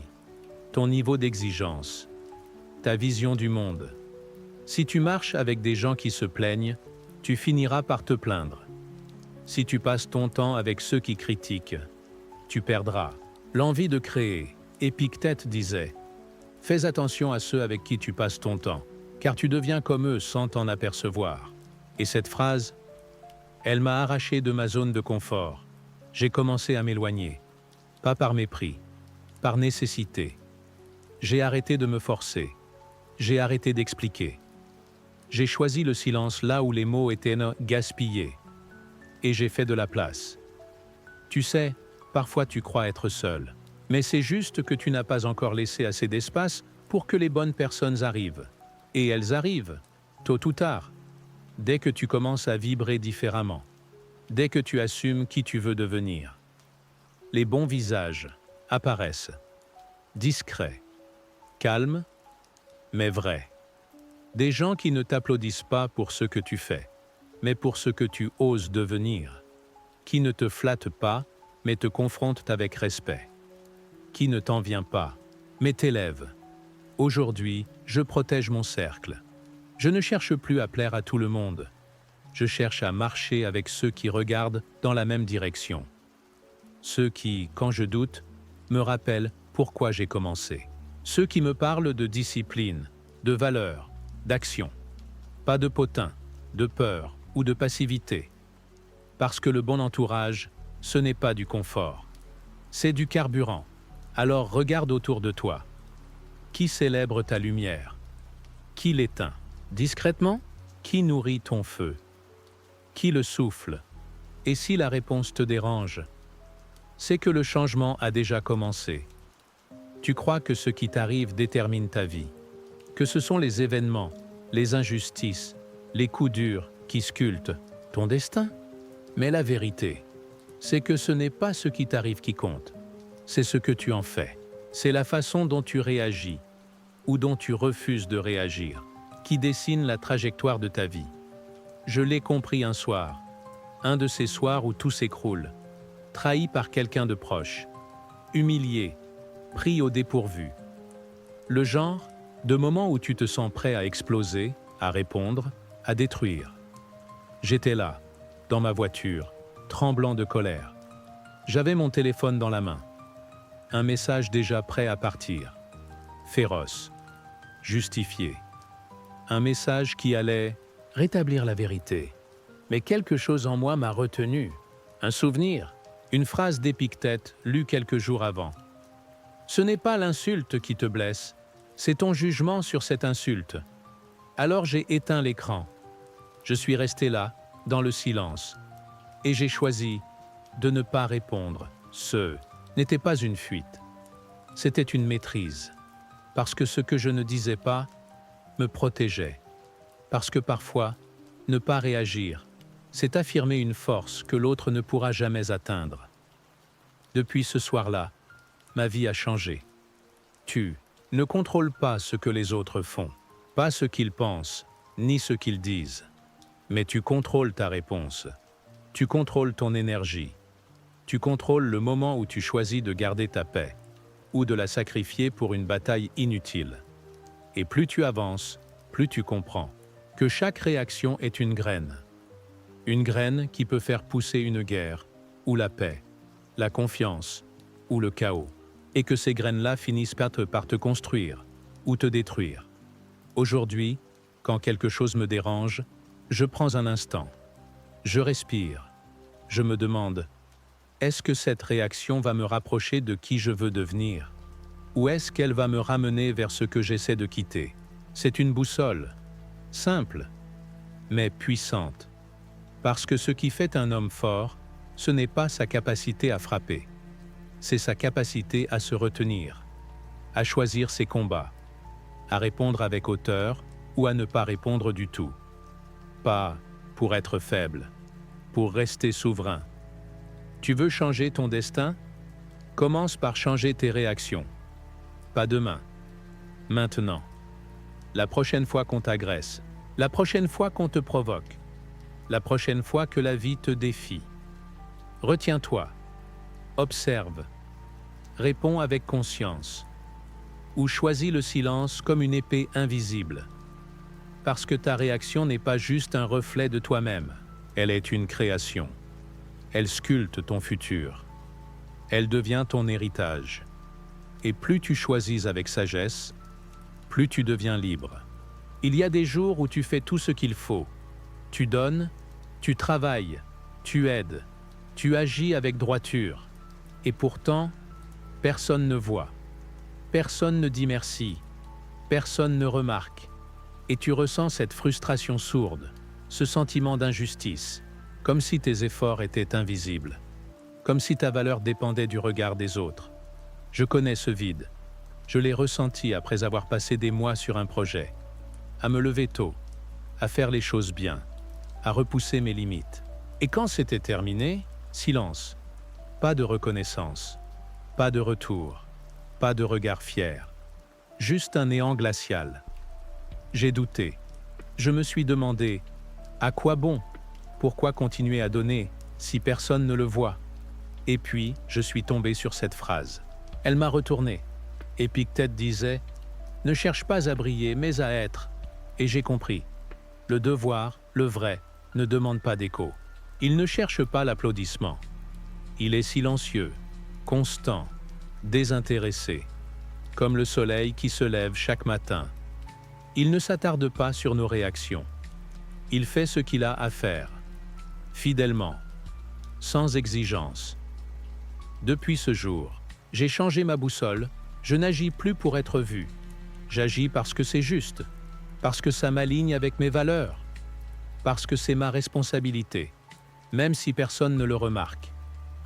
ton niveau d'exigence, ta vision du monde. Si tu marches avec des gens qui se plaignent, tu finiras par te plaindre. Si tu passes ton temps avec ceux qui critiquent, tu perdras l'envie de créer. Épictète disait « Fais attention à ceux avec qui tu passes ton temps, car tu deviens comme eux sans t'en apercevoir. » Et cette phrase, elle m'a arraché de ma zone de confort. J'ai commencé à m'éloigner, pas par mépris, par nécessité. J'ai arrêté de me forcer, j'ai arrêté d'expliquer. J'ai choisi le silence là où les mots étaient gaspillés. Et j'ai fait de la place. Tu sais, parfois tu crois être seul, mais c'est juste que tu n'as pas encore laissé assez d'espace pour que les bonnes personnes arrivent. Et elles arrivent, tôt ou tard. Dès que tu commences à vibrer différemment, dès que tu assumes qui tu veux devenir. Les bons visages apparaissent, discrets, calmes, mais vrais. Des gens qui ne t'applaudissent pas pour ce que tu fais, mais pour ce que tu oses devenir. Qui ne te flattent pas, mais te confrontent avec respect. Qui ne t'en vient pas, mais t'élève. Aujourd'hui, je protège mon cercle. Je ne cherche plus à plaire à tout le monde. Je cherche à marcher avec ceux qui regardent dans la même direction. Ceux qui, quand je doute, me rappellent pourquoi j'ai commencé. Ceux qui me parlent de discipline, de valeur, d'action. Pas de potin, de peur ou de passivité. Parce que le bon entourage, ce n'est pas du confort. C'est du carburant. Alors regarde autour de toi. Qui célèbre ta lumière? Qui l'éteint? Discrètement? Qui nourrit ton feu? Qui le souffle? Et si la réponse te dérange, c'est que le changement a déjà commencé. Tu crois que ce qui t'arrive détermine ta vie, que ce sont les événements, les injustices, les coups durs qui sculptent ton destin. Mais la vérité, c'est que ce n'est pas ce qui t'arrive qui compte, c'est ce que tu en fais. C'est la façon dont tu réagis ou dont tu refuses de réagir qui dessine la trajectoire de ta vie. Je l'ai compris un soir, un de ces soirs où tout s'écroule, trahi par quelqu'un de proche, humilié, pris au dépourvu. Le genre de moment où tu te sens prêt à exploser, à répondre, à détruire. J'étais là, dans ma voiture, tremblant de colère. J'avais mon téléphone dans la main. Un message déjà prêt à partir. Féroce. Justifié. Un message qui allait rétablir la vérité. Mais quelque chose en moi m'a retenu. Un souvenir, une phrase d'Épictète lue quelques jours avant. Ce n'est pas l'insulte qui te blesse, c'est ton jugement sur cette insulte. Alors j'ai éteint l'écran. Je suis resté là, dans le silence. Et j'ai choisi de ne pas répondre. Ce n'était pas une fuite, c'était une maîtrise. Parce que ce que je ne disais pas me protégeait. Parce que parfois, ne pas réagir, c'est affirmer une force que l'autre ne pourra jamais atteindre. Depuis ce soir-là, ma vie a changé. Tu ne contrôles pas ce que les autres font, pas ce qu'ils pensent, ni ce qu'ils disent. Mais tu contrôles ta réponse. Tu contrôles ton énergie. Tu contrôles le moment où tu choisis de garder ta paix ou de la sacrifier pour une bataille inutile. Et plus tu avances, plus tu comprends que chaque réaction est une graine. Une graine qui peut faire pousser une guerre, ou la paix, la confiance, ou le chaos. Et que ces graines-là finissent par te construire, ou te détruire. Aujourd'hui, quand quelque chose me dérange, je prends un instant. Je respire. Je me demande, est-ce que cette réaction va me rapprocher de qui je veux devenir? Ou est-ce qu'elle va me ramener vers ce que j'essaie de quitter? C'est une boussole, simple, mais puissante. Parce que ce qui fait un homme fort, ce n'est pas sa capacité à frapper. C'est sa capacité à se retenir, à choisir ses combats, à répondre avec hauteur ou à ne pas répondre du tout. Pas pour être faible, pour rester souverain. Tu veux changer ton destin? Commence par changer tes réactions. Pas demain, maintenant. La prochaine fois qu'on t'agresse, la prochaine fois qu'on te provoque, la prochaine fois que la vie te défie. Retiens-toi, observe, réponds avec conscience, ou choisis le silence comme une épée invisible. Parce que ta réaction n'est pas juste un reflet de toi-même, elle est une création. Elle sculpte ton futur. Elle devient ton héritage. Et plus tu choisis avec sagesse, plus tu deviens libre. Il y a des jours où tu fais tout ce qu'il faut. Tu donnes, tu travailles, tu aides, tu agis avec droiture. Et pourtant, personne ne voit. Personne ne dit merci. Personne ne remarque. Et tu ressens cette frustration sourde, ce sentiment d'injustice, comme si tes efforts étaient invisibles, comme si ta valeur dépendait du regard des autres. Je connais ce vide. Je l'ai ressenti après avoir passé des mois sur un projet, à me lever tôt, à faire les choses bien, à repousser mes limites. Et quand c'était terminé, silence. Pas de reconnaissance, pas de retour, pas de regard fier. Juste un néant glacial. J'ai douté. Je me suis demandé, à quoi bon? Pourquoi continuer à donner si personne ne le voit? Et puis, je suis tombé sur cette phrase. Elle m'a retourné. Épictète disait « Ne cherche pas à briller, mais à être ». Et j'ai compris. Le devoir, le vrai, ne demande pas d'écho. Il ne cherche pas l'applaudissement. Il est silencieux, constant, désintéressé, comme le soleil qui se lève chaque matin. Il ne s'attarde pas sur nos réactions. Il fait ce qu'il a à faire, fidèlement, sans exigence. Depuis ce jour, j'ai changé ma boussole, je n'agis plus pour être vu. J'agis parce que c'est juste, parce que ça m'aligne avec mes valeurs, parce que c'est ma responsabilité, même si personne ne le remarque,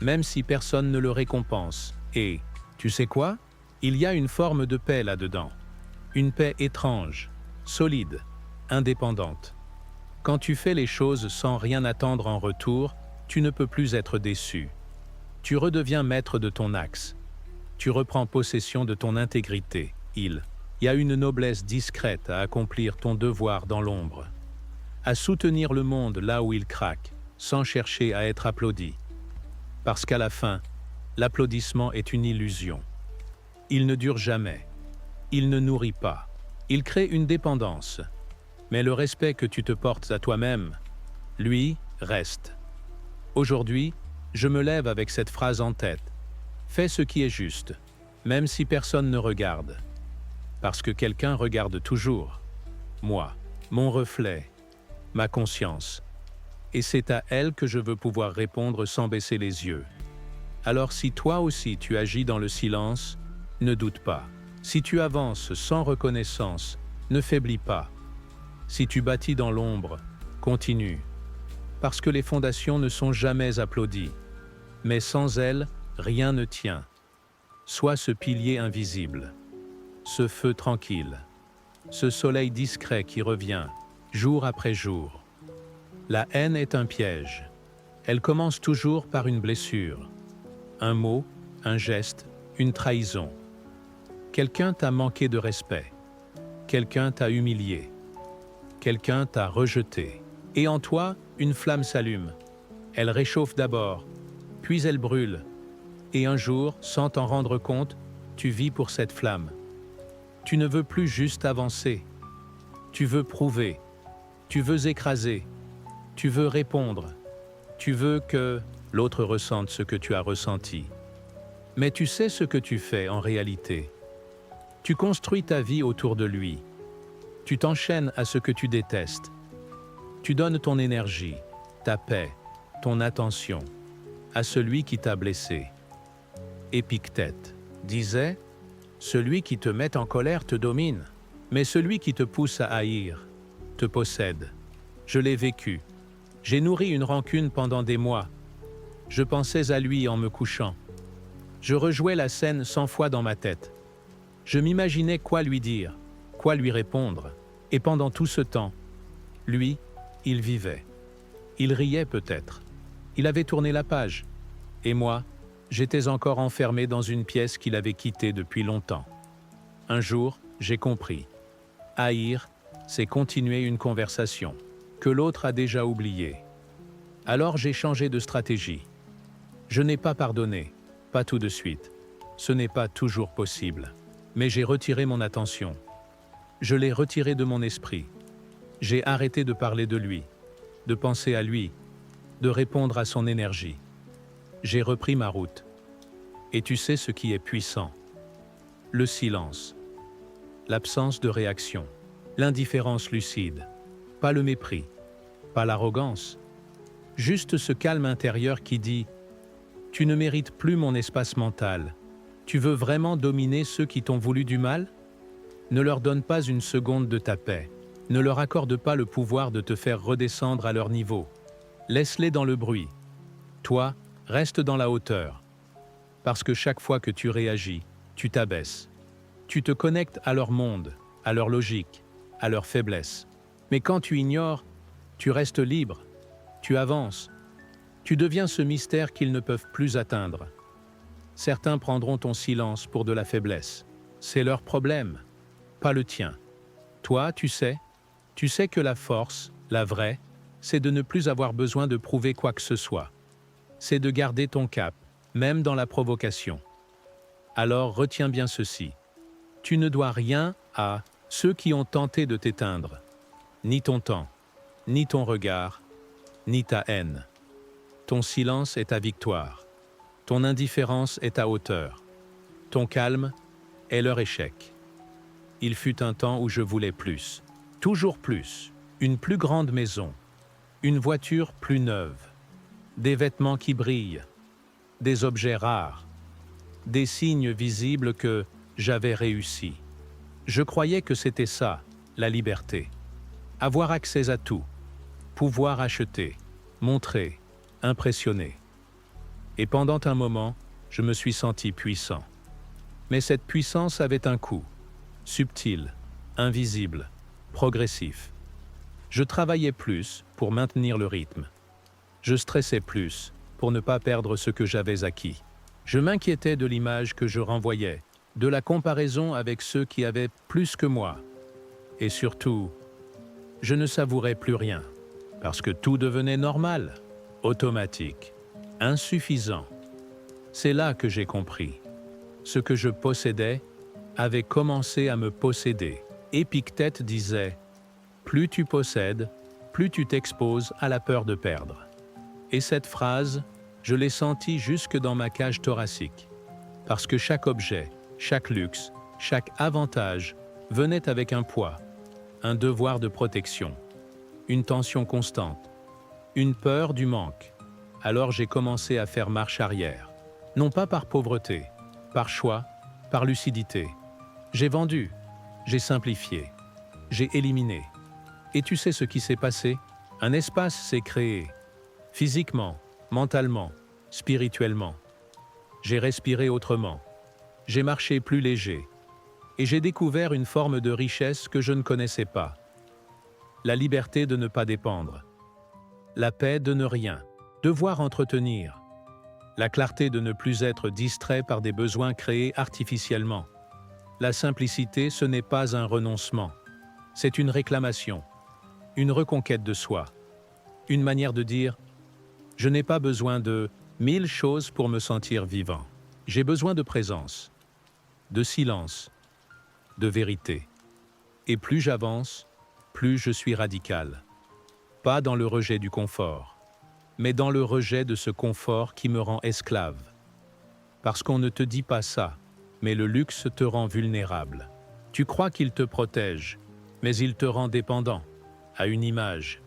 même si personne ne le récompense. Et, tu sais quoi? Il y a une forme de paix là-dedans, une paix étrange, solide, indépendante. Quand tu fais les choses sans rien attendre en retour, tu ne peux plus être déçu. Tu redeviens maître de ton axe. Tu reprends possession de ton intégrité. Il y a une noblesse discrète à accomplir ton devoir dans l'ombre, à soutenir le monde là où il craque, sans chercher à être applaudi. Parce qu'à la fin, l'applaudissement est une illusion. Il ne dure jamais. Il ne nourrit pas. Il crée une dépendance. Mais le respect que tu te portes à toi-même, lui, reste. Aujourd'hui, je me lève avec cette phrase en tête. Fais ce qui est juste, même si personne ne regarde. Parce que quelqu'un regarde toujours. Moi, mon reflet, ma conscience. Et c'est à elle que je veux pouvoir répondre sans baisser les yeux. Alors si toi aussi tu agis dans le silence, ne doute pas. Si tu avances sans reconnaissance, ne faiblis pas. Si tu bâtis dans l'ombre, continue. Parce que les fondations ne sont jamais applaudies, Mais sans elle, rien ne tient. Sois ce pilier invisible, ce feu tranquille, ce soleil discret qui revient, jour après jour. La haine est un piège. Elle commence toujours par une blessure. Un mot, un geste, une trahison. Quelqu'un t'a manqué de respect. Quelqu'un t'a humilié. Quelqu'un t'a rejeté. Et en toi, une flamme s'allume. Elle réchauffe d'abord, puis elle brûle. Et un jour, sans t'en rendre compte, tu vis pour cette flamme. Tu ne veux plus juste avancer. Tu veux prouver. Tu veux écraser. Tu veux répondre. Tu veux que l'autre ressente ce que tu as ressenti. Mais tu sais ce que tu fais en réalité. Tu construis ta vie autour de lui. Tu t'enchaînes à ce que tu détestes. Tu donnes ton énergie, ta paix, ton attention à celui qui t'a blessé. Épictète disait « Celui qui te met en colère te domine, mais celui qui te pousse à haïr te possède. » Je l'ai vécu. J'ai nourri une rancune pendant des mois. Je pensais à lui en me couchant. Je rejouais la scène 100 fois dans ma tête. Je m'imaginais quoi lui dire, quoi lui répondre. Et pendant tout ce temps, lui, il vivait. Il riait peut-être. Il avait tourné la page. Et moi, j'étais encore enfermé dans une pièce qu'il avait quittée depuis longtemps. Un jour, j'ai compris. Haïr, c'est continuer une conversation que l'autre a déjà oubliée. Alors j'ai changé de stratégie. Je n'ai pas pardonné, pas tout de suite. Ce n'est pas toujours possible. Mais j'ai retiré mon attention. Je l'ai retiré de mon esprit. J'ai arrêté de parler de lui, de penser à lui, de répondre à son énergie. J'ai repris ma route. Et tu sais ce qui est puissant? Le silence, l'absence de réaction, l'indifférence lucide, pas le mépris, pas l'arrogance, juste ce calme intérieur qui dit « Tu ne mérites plus mon espace mental. Tu veux vraiment dominer ceux qui t'ont voulu du mal? Ne leur donne pas une seconde de ta paix. Ne leur accorde pas le pouvoir de te faire redescendre à leur niveau. Laisse-les dans le bruit. Toi, reste dans la hauteur. Parce que chaque fois que tu réagis, tu t'abaisses. Tu te connectes à leur monde, à leur logique, à leurs faiblesses. Mais quand tu ignores, tu restes libre. Tu avances. Tu deviens ce mystère qu'ils ne peuvent plus atteindre. Certains prendront ton silence pour de la faiblesse. C'est leur problème, pas le tien. Toi, tu sais que la force, la vraie, c'est de ne plus avoir besoin de prouver quoi que ce soit. C'est de garder ton cap, même dans la provocation. Alors retiens bien ceci. Tu ne dois rien à ceux qui ont tenté de t'éteindre. Ni ton temps, ni ton regard, ni ta haine. Ton silence est ta victoire. Ton indifférence est ta hauteur. Ton calme est leur échec. Il fut un temps où je voulais plus, toujours plus, une plus grande maison, une voiture plus neuve, des vêtements qui brillent, des objets rares, des signes visibles que j'avais réussi. Je croyais que c'était ça, la liberté. Avoir accès à tout, pouvoir acheter, montrer, impressionner. Et pendant un moment, je me suis senti puissant. Mais cette puissance avait un coût, subtil, invisible, progressif. Je travaillais plus pour maintenir le rythme. Je stressais plus pour ne pas perdre ce que j'avais acquis. Je m'inquiétais de l'image que je renvoyais, de la comparaison avec ceux qui avaient plus que moi. Et surtout, je ne savourais plus rien, parce que tout devenait normal, automatique, insuffisant. C'est là que j'ai compris. Ce que je possédais avait commencé à me posséder. Épictète disait « Plus tu possèdes, plus tu t'exposes à la peur de perdre ». Et cette phrase, je l'ai sentie jusque dans ma cage thoracique. Parce que chaque objet, chaque luxe, chaque avantage venait avec un poids, un devoir de protection, une tension constante, une peur du manque. Alors j'ai commencé à faire marche arrière. Non pas par pauvreté, par choix, par lucidité. J'ai vendu, j'ai simplifié, j'ai éliminé. Et tu sais ce qui s'est passé? Un espace s'est créé, physiquement, mentalement, spirituellement. J'ai respiré autrement. J'ai marché plus léger. Et j'ai découvert une forme de richesse que je ne connaissais pas. La liberté de ne pas dépendre. La paix de ne rien devoir entretenir. La clarté de ne plus être distrait par des besoins créés artificiellement. La simplicité, ce n'est pas un renoncement. C'est une réclamation, une reconquête de soi. Une manière de dire « Je n'ai pas besoin de 1000 choses pour me sentir vivant. J'ai besoin de présence, de silence, de vérité. Et plus j'avance, plus je suis radical. Pas dans le rejet du confort, mais dans le rejet de ce confort qui me rend esclave. Parce qu'on ne te dit pas ça, mais le luxe te rend vulnérable. Tu crois qu'il te protège, mais il te rend dépendant, à une image,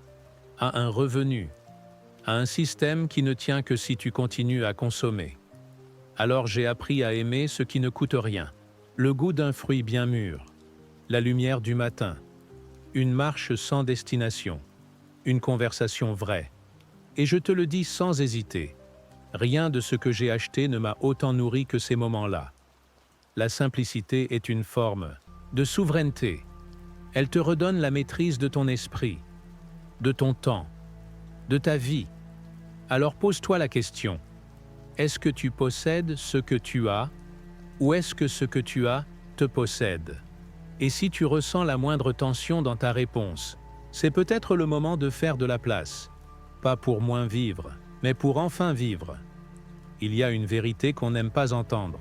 à un revenu, à un système qui ne tient que si tu continues à consommer. Alors j'ai appris à aimer ce qui ne coûte rien, le goût d'un fruit bien mûr, la lumière du matin, une marche sans destination, une conversation vraie. Et je te le dis sans hésiter, rien de ce que j'ai acheté ne m'a autant nourri que ces moments-là. La simplicité est une forme de souveraineté. Elle te redonne la maîtrise de ton esprit, de ton temps, de ta vie. Alors pose-toi la question, est-ce que tu possèdes ce que tu as, ou est-ce que ce que tu as te possède? Et si tu ressens la moindre tension dans ta réponse, c'est peut-être le moment de faire de la place, pas pour moins vivre, mais pour enfin vivre. Il y a une vérité qu'on n'aime pas entendre,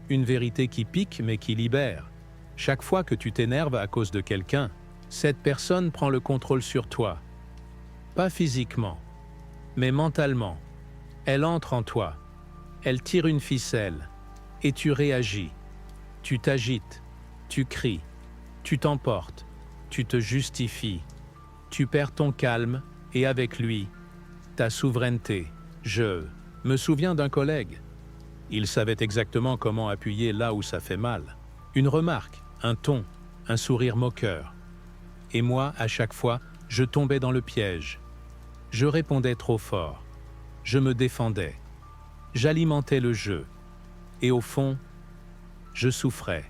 une vérité qui pique mais qui libère. Chaque fois que tu t'énerves à cause de quelqu'un, cette personne prend le contrôle sur toi. Pas physiquement, mais mentalement. Elle entre en toi, elle tire une ficelle, et tu réagis. Tu t'agites, tu cries, tu t'emportes, tu te justifies. Tu perds ton calme, et avec lui, ta souveraineté. Je me souviens d'un collègue. Il savait exactement comment appuyer là où ça fait mal. Une remarque, un ton, un sourire moqueur. Et moi, à chaque fois, je tombais dans le piège. Je répondais trop fort. Je me défendais. J'alimentais le jeu. Et au fond, je souffrais.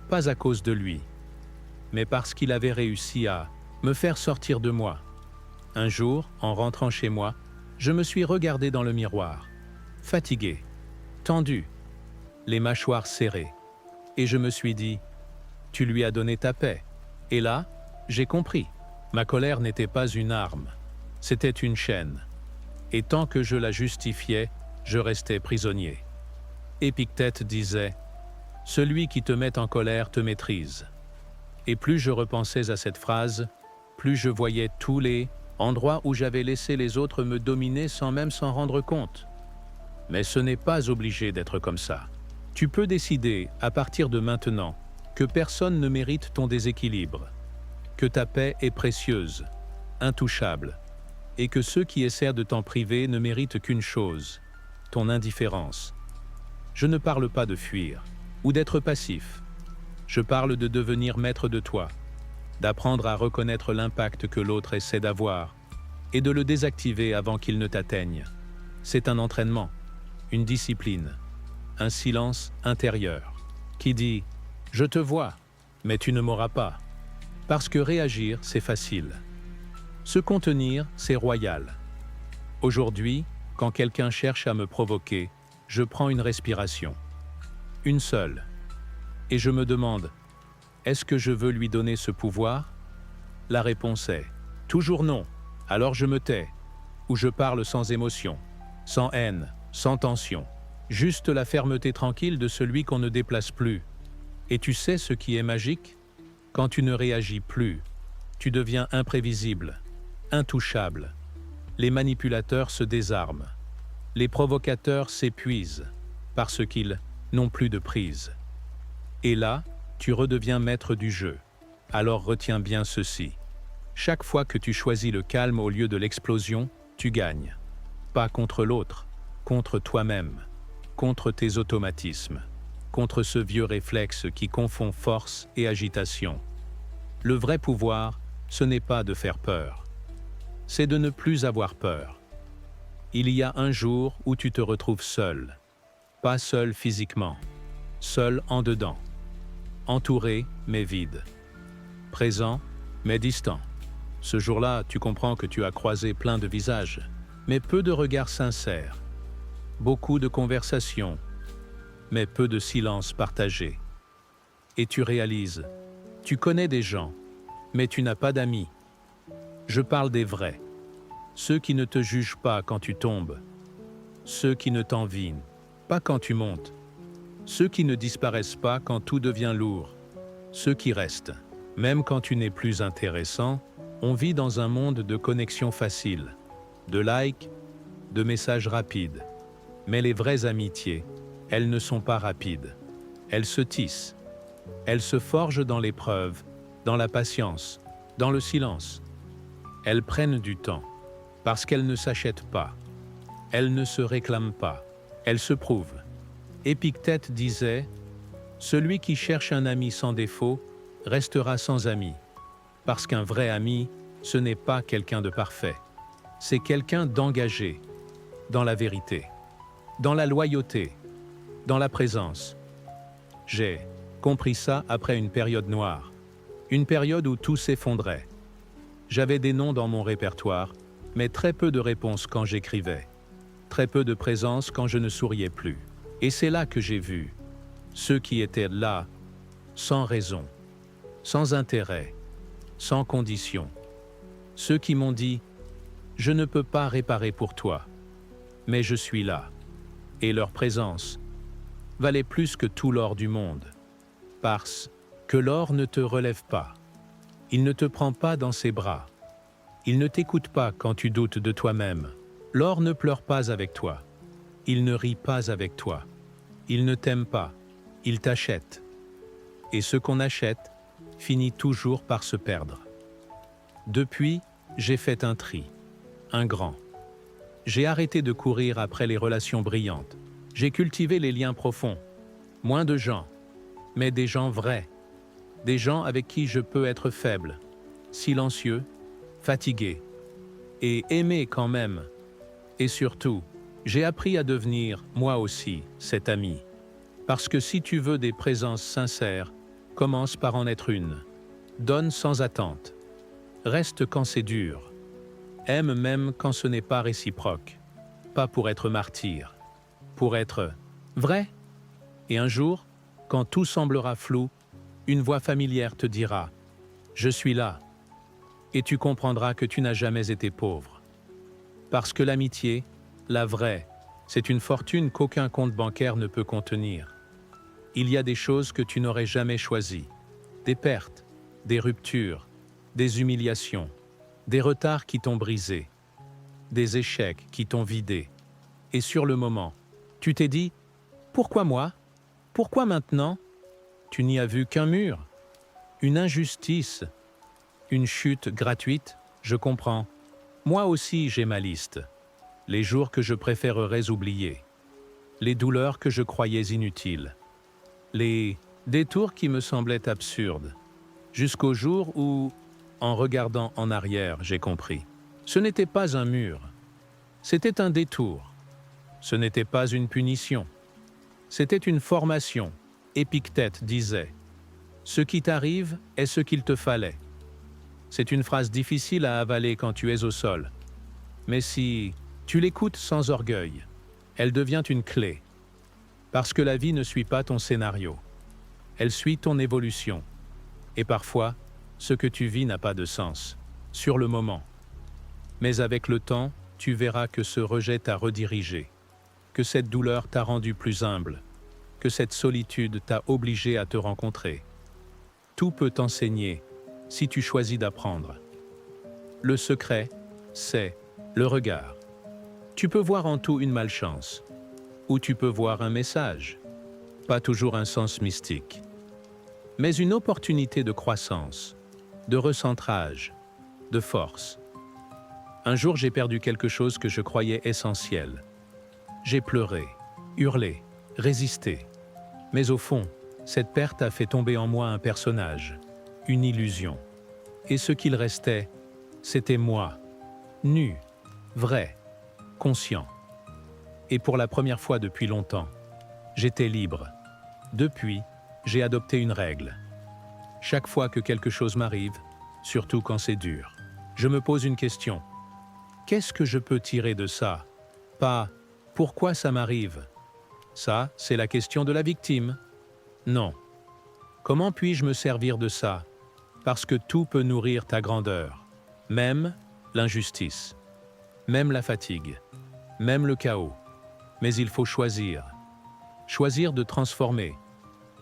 Pas à cause de lui, mais parce qu'il avait réussi à me faire sortir de moi. Un jour, en rentrant chez moi, je me suis regardé dans le miroir, fatigué, tendu, les mâchoires serrées. Et je me suis dit, tu lui as donné ta paix. Et là, j'ai compris. Ma colère n'était pas une arme, c'était une chaîne. Et tant que je la justifiais, je restais prisonnier. Épictète disait, « Celui qui te met en colère te maîtrise. » Et plus je repensais à cette phrase, plus je voyais tous les endroits où j'avais laissé les autres me dominer sans même s'en rendre compte. Mais ce n'est pas obligé d'être comme ça. Tu peux décider, à partir de maintenant, que personne ne mérite ton déséquilibre, que ta paix est précieuse, intouchable, et que ceux qui essaient de t'en priver ne méritent qu'une chose, ton indifférence. Je ne parle pas de fuir, ou d'être passif. Je parle de devenir maître de toi, d'apprendre à reconnaître l'impact que l'autre essaie d'avoir, et de le désactiver avant qu'il ne t'atteigne. C'est un entraînement, une discipline, un silence intérieur, qui dit « Je te vois, mais tu ne m'auras pas ». Parce que réagir, c'est facile. Se contenir, c'est royal. Aujourd'hui, quand quelqu'un cherche à me provoquer, je prends une respiration. Une seule. Et je me demande, est-ce que je veux lui donner ce pouvoir? La réponse est, toujours non. Alors je me tais, ou je parle sans émotion, sans haine, sans tension. Juste la fermeté tranquille de celui qu'on ne déplace plus. Et tu sais ce qui est magique? Quand tu ne réagis plus, tu deviens imprévisible, intouchable. Les manipulateurs se désarment. Les provocateurs s'épuisent, parce qu'ils n'ont plus de prise. Et là, tu redeviens maître du jeu. Alors retiens bien ceci. Chaque fois que tu choisis le calme au lieu de l'explosion, tu gagnes. Pas contre l'autre, contre toi-même, contre tes automatismes, contre ce vieux réflexe qui confond force et agitation. Le vrai pouvoir, ce n'est pas de faire peur, c'est de ne plus avoir peur. Il y a un jour où tu te retrouves seul. Pas seul physiquement, seul en dedans. Entouré, mais vide. Présent, mais distant. Ce jour-là, tu comprends que tu as croisé plein de visages, mais peu de regards sincères. Beaucoup de conversations, mais peu de silences partagés. Et tu réalises, tu connais des gens, mais tu n'as pas d'amis. Je parle des vrais, ceux qui ne te jugent pas quand tu tombes, ceux qui ne t'envient pas quand tu montes, ceux qui ne disparaissent pas quand tout devient lourd, ceux qui restent. Même quand tu n'es plus intéressant, on vit dans un monde de connexions faciles, de likes, de messages rapides. Mais les vraies amitiés, elles ne sont pas rapides. Elles se tissent. Elles se forgent dans l'épreuve, dans la patience, dans le silence. Elles prennent du temps, parce qu'elles ne s'achètent pas. Elles ne se réclament pas. Elles se prouvent. Épictète disait « Celui qui cherche un ami sans défaut restera sans ami. Parce qu'un vrai ami, ce n'est pas quelqu'un de parfait. C'est quelqu'un d'engagé, dans la vérité, dans la loyauté, dans la présence. » J'ai compris ça après une période noire, une période où tout s'effondrait. J'avais des noms dans mon répertoire, mais très peu de réponses quand j'écrivais, très peu de présence quand je ne souriais plus. Et c'est là que j'ai vu ceux qui étaient là, sans raison, sans intérêt, sans condition. Ceux qui m'ont dit « Je ne peux pas réparer pour toi, mais je suis là. » Et leur présence valait plus que tout l'or du monde. Parce que l'or ne te relève pas. Il ne te prend pas dans ses bras. Il ne t'écoute pas quand tu doutes de toi-même. L'or ne pleure pas avec toi. Il ne rit pas avec toi. Il ne t'aime pas. Il t'achète. Et ce qu'on achète finit toujours par se perdre. Depuis, j'ai fait un tri, un grand. J'ai arrêté de courir après les relations brillantes. J'ai cultivé les liens profonds. Moins de gens, mais des gens vrais. Des gens avec qui je peux être faible, silencieux, fatigué, et aimer quand même. Et surtout, j'ai appris à devenir, moi aussi, cet ami. Parce que si tu veux des présences sincères, commence par en être une. Donne sans attente. Reste quand c'est dur. Aime même quand ce n'est pas réciproque. Pas pour être martyr, pour être vrai. Et un jour, quand tout semblera flou, une voix familière te dira « Je suis là ». Et tu comprendras que tu n'as jamais été pauvre. Parce que l'amitié, la vraie, c'est une fortune qu'aucun compte bancaire ne peut contenir. Il y a des choses que tu n'aurais jamais choisies. Des pertes, des ruptures, des humiliations, des retards qui t'ont brisé, des échecs qui t'ont vidé. Et sur le moment, tu t'es dit « Pourquoi moi ? Pourquoi maintenant ?» Tu n'y as vu qu'un mur, une injustice, une chute gratuite, je comprends. Moi aussi j'ai ma liste. Les jours que je préférerais oublier, les douleurs que je croyais inutiles, les détours qui me semblaient absurdes, jusqu'au jour où, en regardant en arrière, j'ai compris. Ce n'était pas un mur, c'était un détour. Ce n'était pas une punition, c'était une formation. Épictète disait « Ce qui t'arrive est ce qu'il te fallait ». C'est une phrase difficile à avaler quand tu es au sol. Mais si tu l'écoutes sans orgueil, elle devient une clé. Parce que la vie ne suit pas ton scénario. Elle suit ton évolution. Et parfois, ce que tu vis n'a pas de sens, sur le moment. Mais avec le temps, tu verras que ce rejet t'a redirigé, que cette douleur t'a rendu plus humble, que cette solitude t'a obligé à te rencontrer. Tout peut t'enseigner si tu choisis d'apprendre. Le secret, c'est le regard. Tu peux voir en tout une malchance, ou tu peux voir un message, pas toujours un sens mystique, mais une opportunité de croissance, de recentrage, de force. Un jour, j'ai perdu quelque chose que je croyais essentiel. J'ai pleuré, hurlé, résisté. Mais au fond, cette perte a fait tomber en moi un personnage, une illusion. Et ce qu'il restait, c'était moi, nu, vrai, conscient. Et pour la première fois depuis longtemps, j'étais libre. Depuis, j'ai adopté une règle. Chaque fois que quelque chose m'arrive, surtout quand c'est dur, je me pose une question. Qu'est-ce que je peux tirer de ça? Pas « pourquoi ça m'arrive ?» Ça, c'est la question de la victime. Non. Comment puis-je me servir de ça? Parce que tout peut nourrir ta grandeur. Même l'injustice. Même la fatigue. Même le chaos. Mais il faut choisir. Choisir de transformer.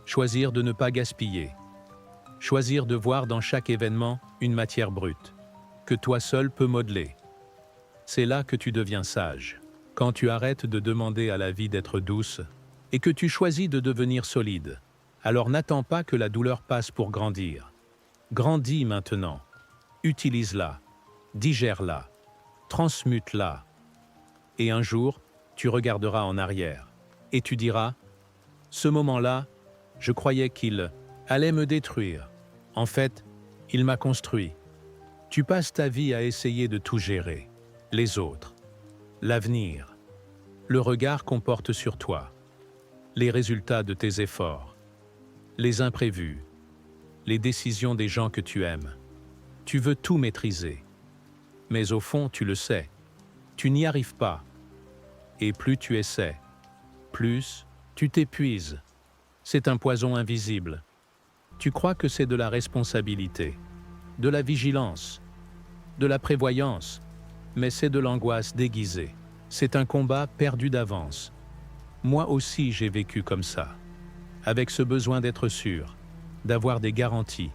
Choisir de ne pas gaspiller. Choisir de voir dans chaque événement une matière brute, que toi seul peux modeler. C'est là que tu deviens sage. Quand tu arrêtes de demander à la vie d'être douce et que tu choisis de devenir solide, alors n'attends pas que la douleur passe pour grandir. Grandis maintenant. Utilise-la. Digère-la. Transmute-la. Et un jour, tu regarderas en arrière et tu diras « Ce moment-là, je croyais qu'il allait me détruire. En fait, il m'a construit. » Tu passes ta vie à essayer de tout gérer. Les autres, l'avenir, le regard qu'on porte sur toi, les résultats de tes efforts, les imprévus, les décisions des gens que tu aimes. Tu veux tout maîtriser. Mais au fond, tu le sais, tu n'y arrives pas. Et plus tu essaies, plus tu t'épuises. C'est un poison invisible. Tu crois que c'est de la responsabilité, de la vigilance, de la prévoyance, mais c'est de l'angoisse déguisée. C'est un combat perdu d'avance. Moi aussi j'ai vécu comme ça, avec ce besoin d'être sûr, d'avoir des garanties,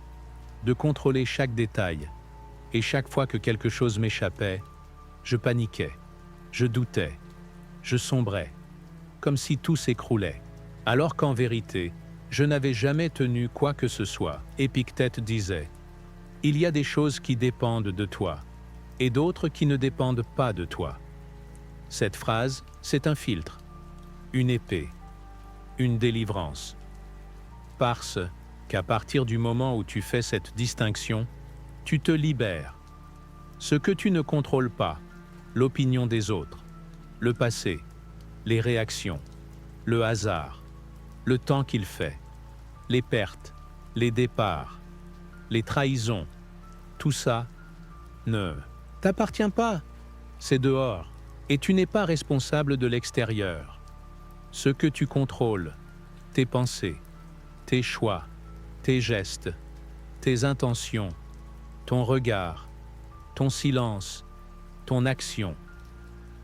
de contrôler chaque détail. Et chaque fois que quelque chose m'échappait, je paniquais, je doutais, je sombrais, comme si tout s'écroulait. Alors qu'en vérité, je n'avais jamais tenu quoi que ce soit. Épictète disait « Il y a des choses qui dépendent de toi, et d'autres qui ne dépendent pas de toi. » Cette phrase, c'est un filtre, une épée, une délivrance. Parce qu'à partir du moment où tu fais cette distinction, tu te libères. Ce que tu ne contrôles pas, l'opinion des autres, le passé, les réactions, le hasard, le temps qu'il fait, les pertes, les départs, les trahisons, tout ça ne t'appartient pas. C'est dehors, et tu n'es pas responsable de l'extérieur. Ce que tu contrôles, tes pensées, tes choix, tes gestes, tes intentions, ton regard, ton silence, ton action.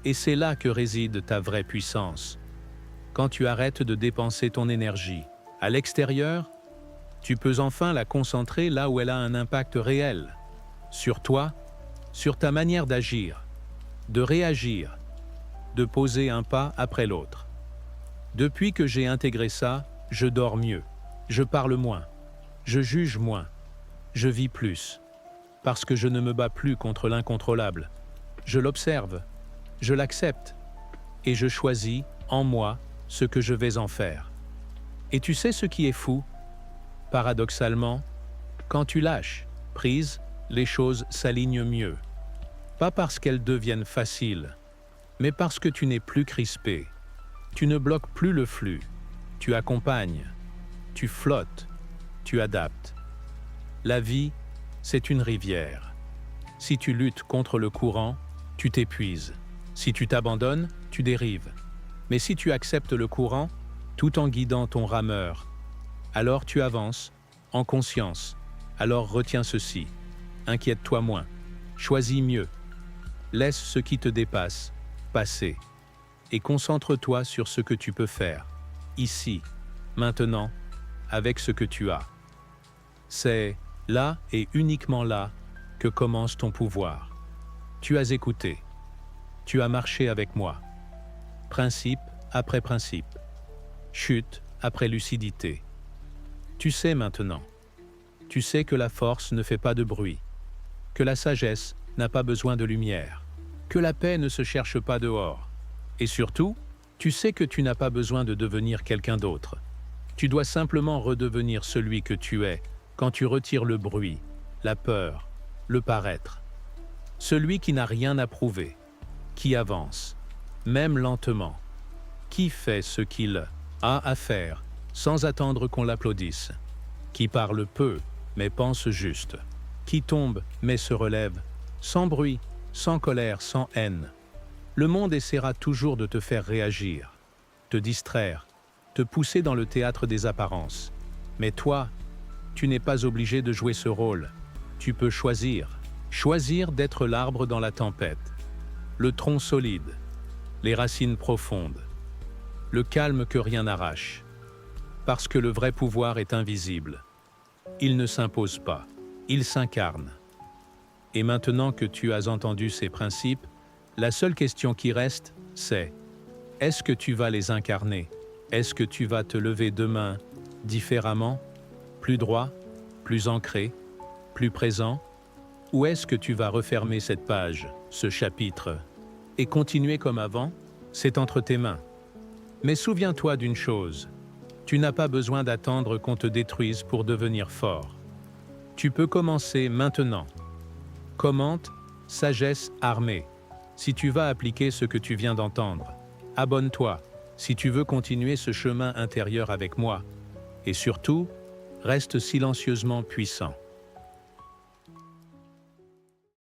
Et c'est là que réside ta vraie puissance. Quand tu arrêtes de dépenser ton énergie à l'extérieur, tu peux enfin la concentrer là où elle a un impact réel, sur toi, sur ta manière d'agir, de réagir, de poser un pas après l'autre. Depuis que j'ai intégré ça, je dors mieux, je parle moins, je juge moins, je vis plus. Parce que je ne me bats plus contre l'incontrôlable. Je l'observe, je l'accepte, et je choisis, en moi, ce que je vais en faire. Et tu sais ce qui est fou? Paradoxalement, quand tu lâches prise, les choses s'alignent mieux. Pas parce qu'elles deviennent faciles, mais parce que tu n'es plus crispé. Tu ne bloques plus le flux, tu accompagnes, tu flottes, tu adaptes. La vie, c'est une rivière. Si tu luttes contre le courant, tu t'épuises. Si tu t'abandonnes, tu dérives. Mais si tu acceptes le courant, tout en guidant ton rameur, alors tu avances, en conscience. Alors retiens ceci. Inquiète-toi moins. Choisis mieux. Laisse ce qui te dépasse passer. Et concentre-toi sur ce que tu peux faire. Ici, maintenant, avec ce que tu as. C'est là et uniquement là que commence ton pouvoir. Tu as écouté. Tu as marché avec moi. Principe après principe. Chute après lucidité. Tu sais maintenant. Tu sais que la force ne fait pas de bruit. Que la sagesse n'a pas besoin de lumière. Que la paix ne se cherche pas dehors. Et surtout, tu sais que tu n'as pas besoin de devenir quelqu'un d'autre. Tu dois simplement redevenir celui que tu es quand tu retires le bruit, la peur, le paraître. Celui qui n'a rien à prouver, qui avance, même lentement. Qui fait ce qu'il a à faire, sans attendre qu'on l'applaudisse? Qui parle peu, mais pense juste? Qui tombe, mais se relève, sans bruit, sans colère, sans haine? Le monde essaiera toujours de te faire réagir, te distraire, te pousser dans le théâtre des apparences. Mais toi, tu n'es pas obligé de jouer ce rôle. Tu peux choisir d'être l'arbre dans la tempête, le tronc solide, les racines profondes, le calme que rien n'arrache. Parce que le vrai pouvoir est invisible. Il ne s'impose pas, il s'incarne. Et maintenant que tu as entendu ces principes, la seule question qui reste, c'est: est-ce que tu vas les incarner? Est-ce que tu vas te lever demain différemment, plus droit, plus ancré, plus présent? Ou est-ce que tu vas refermer cette page, ce chapitre, et continuer comme avant? C'est entre tes mains. Mais souviens-toi d'une chose, tu n'as pas besoin d'attendre qu'on te détruise pour devenir fort. Tu peux commencer maintenant. Commente « Sagesse armée » si tu vas appliquer ce que tu viens d'entendre. Abonne-toi si tu veux continuer ce chemin intérieur avec moi. Et surtout, reste silencieusement puissant.